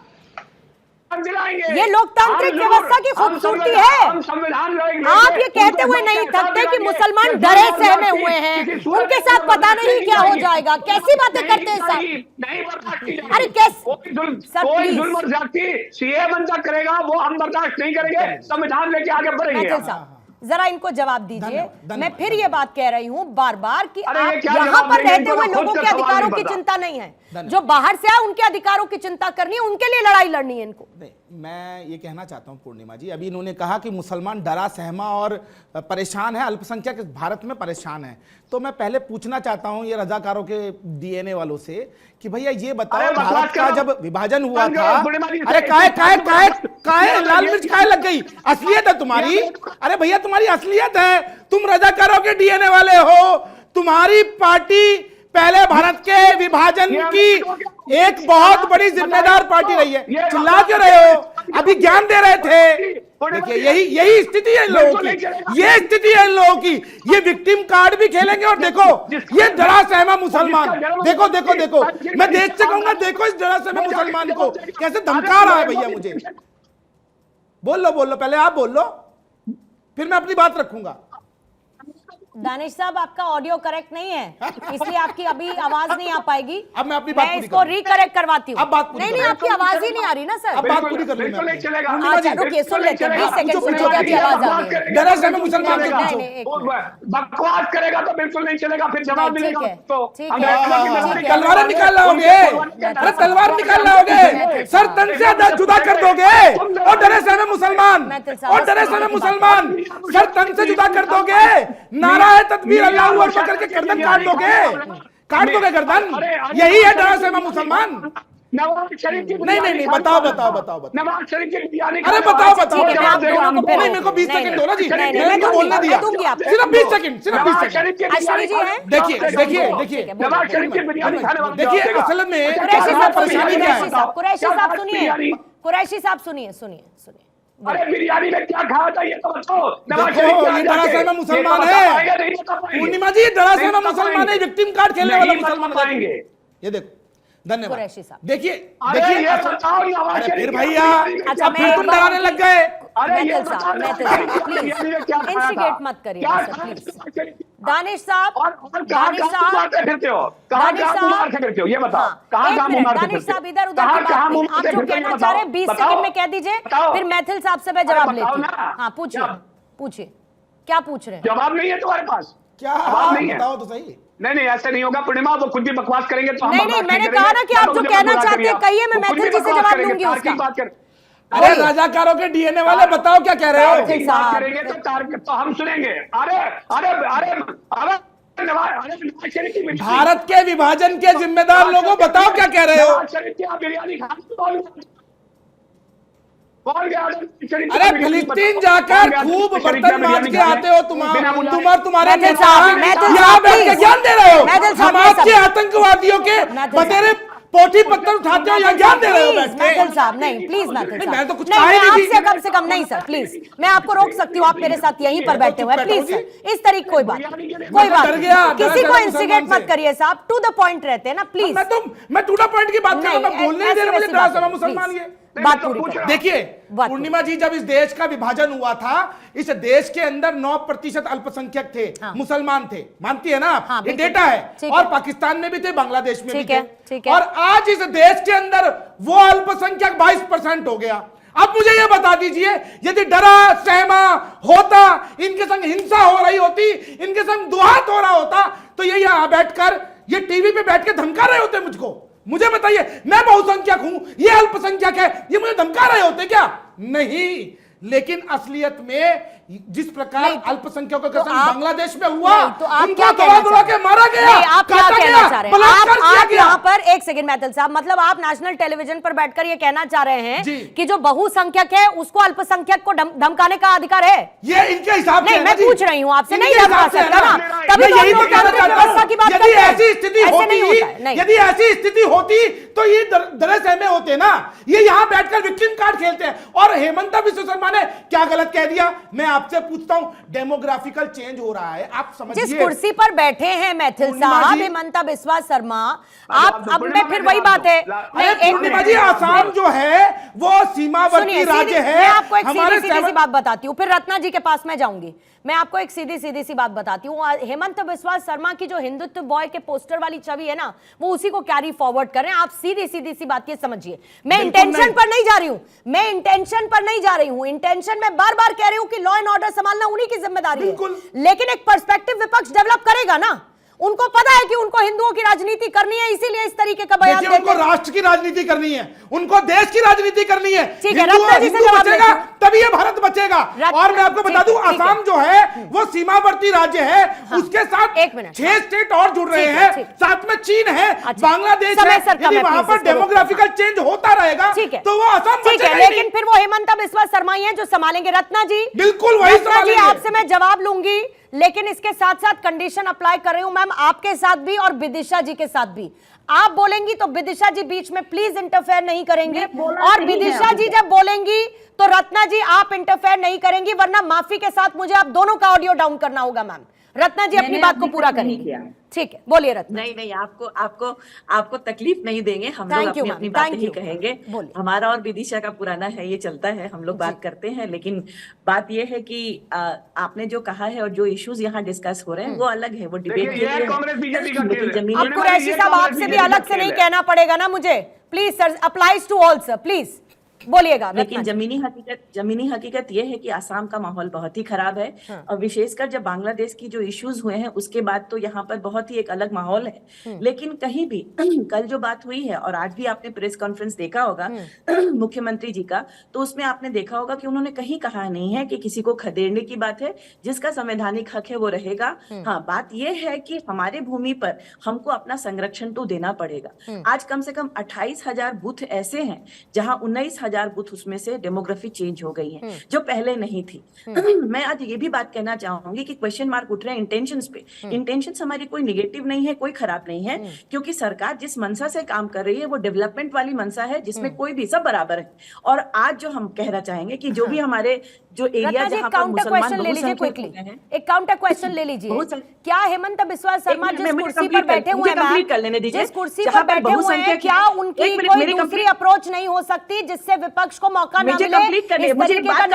दिलाएंगे। ये लोकतांत्रिक व्यवस्था की खूबसूरती है। हम संविधान आप ये कहते हुए नहीं थकते कि मुसलमान डरे सहमे हुए हैं, उनके साथ पता नहीं क्या हो जाएगा। कैसी बातें करते हैं साहब? नहीं बर्दाश्त की जाएगी। अरे कैसे? कोई जुल्म और ज्यादती सीए बनता करेगा वो हम बर्दाश्त नहीं करेंगे। संविधान लेके आगे बढ़ेंगे। मैथिल साहब जरा इनको जवाब दीजिए। मैं फिर ये बात कह रही हूं बार बार कि अरे ये आप क्या यहाँ जवाब पर देंगे? रहते हुए इनको लोगों खुद के का सवाल अधिकारों नहीं की पता। चिंता नहीं है, जो बाहर से आए उनके अधिकारों की चिंता करनी है, उनके लिए लड़ाई लड़नी है इनको। मैं ये कहना चाहता हूं पूर्णिमा जी, अभी इन्होंने कहा कि मुसलमान डरा सहमा और परेशान है, अल्पसंख्यक भारत में परेशान है। तो मैं पहले पूछना चाहता हूं ये रजाकारों के डीएनए वालों से कि भैया ये बताओ, भारत का जब विभाजन हुआ था, अरे काहे लाल मिर्च काहे लग गई? असलियत है तुम्हारी। अरे भैया तुम्हारी असलियत है, तुम रजाकारों के डीएनए वाले हो। तुम्हारी पार्टी पहले भारत के विभाजन की एक बहुत बड़ी जिम्मेदार पार्टी रही है। चिल्ला क्यों रहे हो? अभी ज्ञान दे रहे थे। देखिए यही स्थिति है इन लोगों की, ये स्थिति है इन लोगों की। ये विक्टिम कार्ड भी खेलेंगे और देखो ये डरा सहमा मुसलमान, देखो देखो देखो, मैं देश से कहूंगा देखो इस डरा सहमा मुसलमान को कैसे धमका रहा है भैया मुझे। बोल लो पहले आप बोल लो, फिर मैं अपनी बात रखूंगा। दानिश साहब आपका ऑडियो करेक्ट नहीं है, इसलिए आपकी अभी आवाज नहीं आ पाएगी। अब मैं अपनी बात पूरी इसको रिकरेक्ट करवाती हूँ। अब बात पूरी नहीं आपकी आवाज ही नहीं आ रही ना सर। अब बात पूरी कर बिल्कुल नहीं चलेगा। अच्छा रुकिए, सुन लेते हैं 20 सेकंड सुनिएगा, आपकी आवाज आ रही है। डरा सहमा मुसलमान नहीं, को नहीं, एक बकवास करेगा तो बिल्कुल नहीं चलेगा, फिर जवाब ठीक मिलेगा है, तो ठीक हम है। ऐसे तलवार निकाल लाओगे? अरे तलवार निकाल लाओगे? सर तन से जुदा कर दोगे और डरे सहमे मुसलमान, और डरे सहमे मुसलमान सर तन से जुदा कर दोगे। नारा है तकबीर अल्लाहू अकबर करके गर्दन काट दोगे गर्दन। यही है डरा सहमा मुसलमान। नवाज शरीफ की नहीं बताओ नवाज शरीफ की बिरयानी। अरे बताओ ठीक है, मैं आप दोनों को नहीं, मेरे को 20 सेकंड दो ना जी, नहीं, मैंने तो बोलने दिया। दूंगी आपको। सिर्फ 20 सेकंड। अश्विनी जी हैं? देखिए नवाज शरीफ की बिरयानी खाने वाले देखिए असल में कुरैशी साहब परेशानी क्या है? कुरैशी साहब सुनिए, कुरैशी साहब सुनिए। अरे बिरयानी में क्या खाया था ये तो बताओ। देखो ये डरा सहमा मुसलमान है पूर्णिमा जी, डरा सहमा मुसलमान है, विक्टिम कार्ड खेलने वाला मुसलमान है। ये देखो धन्यवाद। कुरैशी साहब देखिए ये बताओ ये आवाज अरे फिर भैया अच्छा, अब फिर तुम डराने लग गए। मैथिल साहब प्लीज इंस्टिगेट मत करिए प्लीज। दानिश साहब फिरते हो ये बताओ कहाँ मुंह मार के दानिश साहब इधर उधर की बात नहीं, आप जो कहना चाह रहे हैं 20 सेकंड में कह दीजिए, फिर मैथिल साहब से मैं जवाब लेती हूँ। हाँ पूछिए क्या पूछ रहे हैं? जवाब नहीं है तुम्हारे पास? क्या बताओ तो सही। नहीं ऐसे नहीं होगा पूर्णिमा, वो खुद भी बकवास करेंगे तो हम नहीं मैंने कहा ना कि आप जो कहना चाहते हैं कहिए, मैं मैथिल जी से जवाब लूंगी उसका। अरे रजाकारों के डीएनए वाले बताओ क्या कह रहे हो? करेंगे तो हम सुनेंगे। अरे भारत के विभाजन के जिम्मेदार लोगों बताओ क्या कह रहे हो? बिरयानी अरे फिलिस्तीन जाकर खूब बर्तन मांज के आते हो तुम्हारे नेता यहाँ बैठ के ज्ञान दे रहे हो। समाज के आतंकवादियों के बतेरे पोटी पत्थर उठाते हो या ज्ञान दे रहे हो बैठ के? मैथिल साहब नहीं प्लीज मैथिल साहब, मैं तो कुछ नहीं, कहा ही मैं नहीं आपसे कम से कम नहीं सर प्लीज, मैं आपको रोक सकती हूँ, आप मेरे साथ यहीं पर बैठे हुए प्लीज सर, इस तरीके कोई बात किसी को इंस्टिगेट मत करिए साहब, टू द पॉइंट रहते हैं ना प्लीज। मैं टू द पॉइंट की बात कर रहा हूं, मैं बोलने नहीं दे रहा मुझे डरा सहमा मुसलमान। ये बात पूरी करो। देखिए पूर्णिमा जी, जब इस देश का विभाजन हुआ था, इस देश के अंदर 9% अल्पसंख्यक थे, मुसलमान थे, मानती है ना आप? ये डेटा है, और पाकिस्तान में भी थे, बांग्लादेश में भी थे, और आज इस देश के अंदर वो अल्पसंख्यक 22% हो गया। अब मुझे ये बता दीजिए, यदि डरा सहमा होता, इनके संग हिंसा हो रही होती, इनके संग दुहात हो रहा होता, तो ये यहां बैठकर ये टीवी पे बैठ के धमका रहे होते मुझको? मुझे बताइए, मैं बहुसंख्यक हूं, ये अल्पसंख्यक है, ये मुझे धमका रहे होते क्या? नहीं। लेकिन असलियत में जिस प्रकार अल्पसंख्यकों के संग बांग्लादेश में हुआ, तो आप उनको क्या दौड़ा के मारा गया, आप क्या कहना चाह रहे हैं? आप यहाँ पर एक सेकंड मैथिल साहब, मतलब आप नेशनल टेलीविजन पर बैठकर ये कहना चाह रहे हैं कि जो बहुसंख्यक है उसको अल्पसंख्यक को धमकाने का अधिकार है? ये इनके हिसाब से नहीं, मैं पूछ रही हूँ आपसे, नहीं धमका सकता ना, तभी यही तो कहना चाहता हूं। यदि ऐसी स्थिति होती तो ये डरे सहमे होते ना, ये यहाँ बैठकर विक्टिम कार्ड खेलते हैं। और हेमंता विश्व शर्मा ने क्या गलत कह दिया? मैं आपसे पूछता हूं, डेमोग्राफिकल चेंज हो रहा है, आप समझिए। जिस कुर्सी पर बैठे हैं मैथिल साहब, हेमंता बिस्वा शर्मा, आप अब मैं फिर वही बात है, पूर्णिमा जी, आसाम जो है वो सीमावर्ती राज्य है। मैं आपको एक हमारे सीधी सी बात बताती हूँ, फिर रत्ना जी के पास मैं जाऊंगी। मैं आपको एक सीधी सी बात बताती हूँ। हेमंत बिस्वा शर्मा की जो हिंदुत्व बॉय के पोस्टर वाली छवि है ना, वो उसी को कैरी फॉरवर्ड कर रहे हैं। आप सीधी सी बात ये समझिए। मैं इंटेंशन पर नहीं जा रही हूं, मैं इंटेंशन पर नहीं जा रही हूं। इंटेंशन में बार बार कह रही हूं कि लॉ एंड ऑर्डर संभालना उन्हीं की जिम्मेदारी है, लेकिन एक पर्सपेक्टिव विपक्ष डेवलप करेगा ना। उनको पता है कि उनको हिंदुओं की राजनीति करनी है, इसीलिए इस तरीके का बयान देते हैं। उनको राष्ट्र की राजनीति करनी है, उनको देश की राजनीति करनी है। ठीक है, रत्ना जी से हिंदू बचेगा तभी ये भारत बचेगा। और मैं आपको बता दूं, आसाम जो है वो सीमावर्ती राज्य है, उसके साथ 6 स्टेट और जुड़ रहे हैं, साथ में चीन है, बांग्लादेश है। यदि वहां पर डेमोग्राफिकल चेंज होता रहेगा तो वो आसाम बचेगा। लेकिन फिर वो हेमंता बिस्वा शर्मा ही है जो संभालेंगे। रत्ना जी, बिल्कुल वही संभालेंगे। आपसे मैं जवाब लूंगी, लेकिन इसके साथ साथ कंडीशन अप्लाई कर रही हूं मैम, आपके साथ भी और विदिशा जी के साथ भी। आप बोलेंगी तो विदिशा जी बीच में प्लीज इंटरफेयर नहीं करेंगे, और विदिशा जी जब बोलेंगी तो रत्ना जी आप इंटरफेयर नहीं करेंगी, वरना माफी के साथ मुझे आप दोनों का ऑडियो डाउन करना होगा मैम। रत्ना जी अपनी बात को पूरा करेंगे। ठीक है, बोलिए रत्ना। नहीं, आपको तकलीफ नहीं देंगे, हम लोग अपनी बातें ही कहेंगे। हमारा और विदिशा का पुराना है, ये चलता है, हम लोग बात करते हैं। लेकिन बात ये है कि आपने जो कहा है और जो इश्यूज यहाँ डिस्कस हो रहे हैं वो अलग है, वो डिबेट के लिए। अब कुरैशी साहब आपसे भी अलग से नहीं कहना पड़ेगा ना मुझे, please sir, applies to all sir, please बोलिएगा। लेकिन जमीनी हकीकत यह है कि आसाम का माहौल बहुत ही खराब है। और विशेषकर जब बांग्लादेश की जो इश्यूज हुए हैं उसके बाद तो यहाँ पर बहुत ही एक अलग माहौल है। लेकिन कहीं भी कल जो बात हुई है, और आज भी आपने प्रेस कॉन्फ्रेंस देखा होगा मुख्यमंत्री जी का, तो उसमें आपने देखा होगा कि उन्होंने कहीं कहा नहीं है कि किसी को खदेड़ने की बात है। जिसका संवैधानिक हक है वो रहेगा। हाँ, बात यह है कि हमारे भूमि पर हमको अपना संरक्षण तो देना पड़ेगा। आज कम से कम 28,000 बूथ ऐसे हैं जहाँ 19,000 बूथ उसमें से डेमोग्राफी चेंज हो गई है, जो पहले नहीं थी। मैं आज ये भी बात कहना चाहूंगी कि क्वेश्चन मार्क उठ रहे हैं इंटेंशंस पे। इंटेंशंस हमारी कोई निगेटिव नहीं है, कोई खराब नहीं है, क्योंकि सरकार जिस मनसा से काम कर रही है वो डेवलपमेंट वाली मनसा है, जिसमें कोई भी सब बराबर है। और आज जो हम कहना चाहेंगे कि जो भी हमारे जो एरिया जहाँ पर मुसलमान बहुसंख्यक हैं, एक काउंटर क्वेश्चन ले लीजिए। क्या हेमंत बिस्वा शर्मा जिस कुर्सी पर बैठे हुए हैं, जिस कुर्सी पर बैठे हुए हैं, क्या उनकी कोई दूसरी अप्रोच नहीं हो सकती जिससे विपक्ष को मौका ना मिले? मुझे एक बात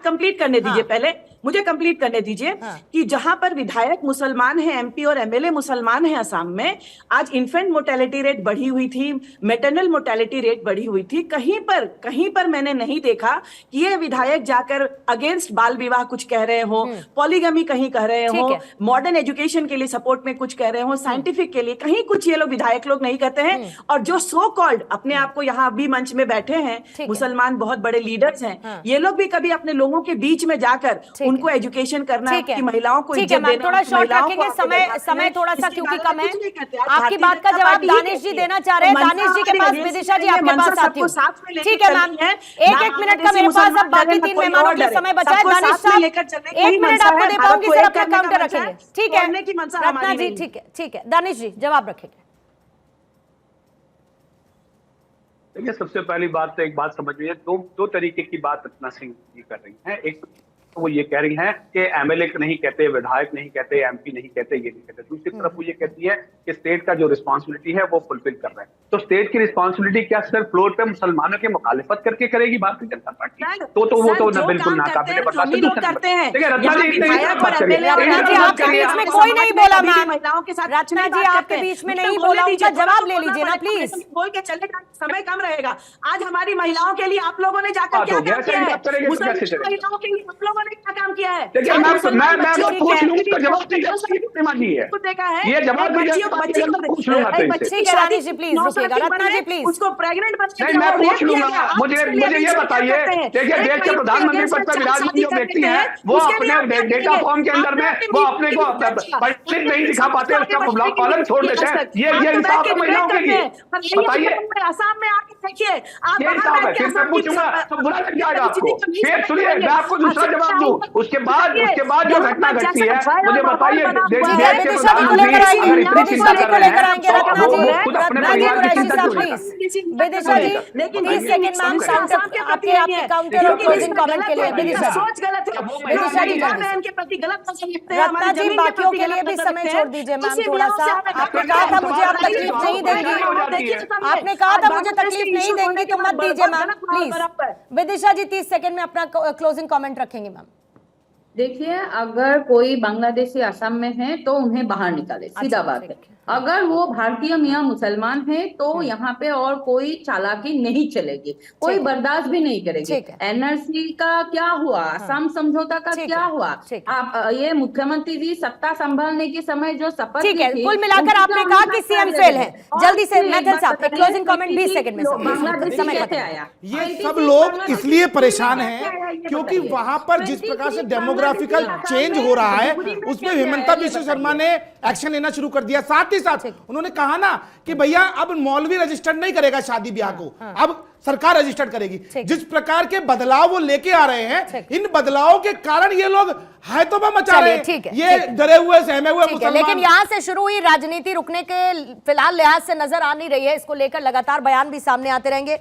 कंप्लीट करने दीजिए। पहले मुझे कंप्लीट करने दीजिए कि जहां पर विधायक मुसलमान हैं, एमपी और एमएलए मुसलमान हैं असम में, आज इन्फेंट मोर्टेलिटी रेट बढ़ी हुई थी, मैटरनल मोर्टेलिटी रेट बढ़ी हुई थी। कहीं पर मैंने नहीं देखा कि ये विधायक जाकर अगेंस्ट बाल विवाह कुछ कह रहे हो, पॉलीगमी कहीं कह रहे हो, मॉडर्न एजुकेशन के लिए सपोर्ट में कुछ कह रहे हो, साइंटिफिक के लिए कहीं कुछ ये लोग विधायक लोग नहीं कहते हैं। और जो सो कॉल्ड अपने आप को यहाँ भी मंच में बैठे हैं मुसलमान बहुत बड़े लीडर्स हैं, ये लोग भी कभी अपने लोगों के बीच में जाकर उनको एजुकेशन करना, कि महिलाओं को इज्जत देना। थोड़ा शॉर्ट रखेंगे, समय थोड़ा सा क्योंकि कम है। आपकी बात का जवाब दानिश जी देना चाह रहे हैं। दानिश जी के पास, विदिशा जी आपके पास आती हूँ। ठीक है मैम, एक मिनट का मेरे पास अब बाकी 3 मेहमानों के समय बचा है। दानिश साहब 1 मिनट आपको दे पाऊंगी, सर अपना काउंटर रखेंगे। ठीक है रत्ना जी, ठीक है दानिश जी जवाब रखेंगे। देखिए, सबसे पहली बात तो एक बात समझिए, दो तरीके की बात रत्ना सिंह जी कर रही हैं। एक तो वो ये कह रही हैं कि एमएलए नहीं कहते, विधायक नहीं कहते, एमपी नहीं कहते, ये नहीं कहते। दूसरी तरफ वो ये कहती है कि स्टेट का जो रिस्पांसिबिलिटी है वो फुलफिल कर रहे हैं। तो स्टेट की रिस्पांसिबिलिटी क्या सिर्फ फ्लोर पे मुसलमानों की मुखालिफत करके करेगी भारतीय जनता पार्टी? वो तो बिल्कुल नाकाबिले बर्दाश्त है। रत्ना जी आपके बीच में कोई नहीं बोला मैम, महिलाओं के साथ रत्ना जी आपके बीच में नहीं बोला, उनका जवाब ले लीजिए ना प्लीज। बोल के चलने का समय कम रहेगा। आज हमारी महिलाओं के लिए आप लोगों ने जाकर क्या काम किया है? महिलाओं के लिए आप लोगों ने क्या काम किया है? देखिए, मैं पूछ लूं, उसका जवाब दीजिए। देखा है ये जवाब पूछ लूंगा रत्ना जी प्लीज। उसको प्रेग्नेंट बच्चे मैं पूछ लूंगा। मुझे ये बताइए, देखिए देश के प्रधानमंत्री पद पर विराजमान जो व्यक्ति हैं वो अपने डेटा फॉर्म के अंदर में वो अपने को परिचित नहीं दिखा पाते, उसका पालन छोड़ देते हैं। ये हिसाब है महिलाओं के लिए? बताइए। आसाम में आके देखिए, आप ये हिसाब है, फिर मैं पूछूंगा तो बुरा लग जाएगा आपको। फिर सुनिए, मैं आपको दूसरा जवाब उसके बाद जो घटना घटती है, मुझे बताइए विदिशा जी को लेकर आएंगे, विदिशा जी को लेकर आएंगे, रत्ना जी, रत्ना जी कुरैशी साहब please. Vidisha ji 30 second ma'am, आपके काउंटर और क्लोजिंग कमेंट के लिए विदिशा जी जल्दी। रत्ना जी बाकियों के लिए भी समय छोड़ दीजिए मैम थोड़ा सा। आपने कहा था मुझे आप तकलीफ नहीं देंगी, आपने कहा था मुझे तकलीफ नहीं देंगी तो मत दीजिए ma'am please. Vidisha ji 30 second में अपना क्लोजिंग कमेंट रखेंगे मैम। देखिए, अगर कोई बांग्लादेशी असम में है तो उन्हें बाहर निकाले, सीधा बात है। अगर वो भारतीय मियाँ मुसलमान है तो यहाँ पे और कोई चालाकी नहीं चलेगी, कोई बर्दाश्त भी नहीं करेगी। एनआरसी का क्या हुआ, असम समझौता का क्या हुआ, आप ये मुख्यमंत्री जी सत्ता संभालने के समय जो शपथ ठीक है, कुल मिलाकर आपने कहा कि सीएम फेल है। जल्दी से मैथिल साहब क्लोजिंग कमेंट 20 सेकंड में समय कैसे आया। ये सब लोग इसलिए परेशान हैं क्योंकि वहां पर जिस प्रकार से डेमोग्राफिकल चेंज हो रहा है उसमें हिमंता बिश्व शर्मा ने एक्शन लेना शुरू कर दिया। साथ ही साथ उन्होंने कहा ना कि भैया अब मौलवी रजिस्टर्ड नहीं करेगा शादी ब्याह को, अब सरकार रजिस्टर्ड करेगी। जिस प्रकार के बदलाव वो लेके आ रहे हैं, इन बदलावों के कारण ये लोग हैतोबा मचा रहे हैं, ये डरे हुए सहमे हुए मुसलमान। लेकिन यहां से शुरू हुई राजनीति रुकने के फिलहाल लिहाज से नजर आ नहीं रही है, इसको लेकर लगातार बयान भी सामने आते रहेंगे।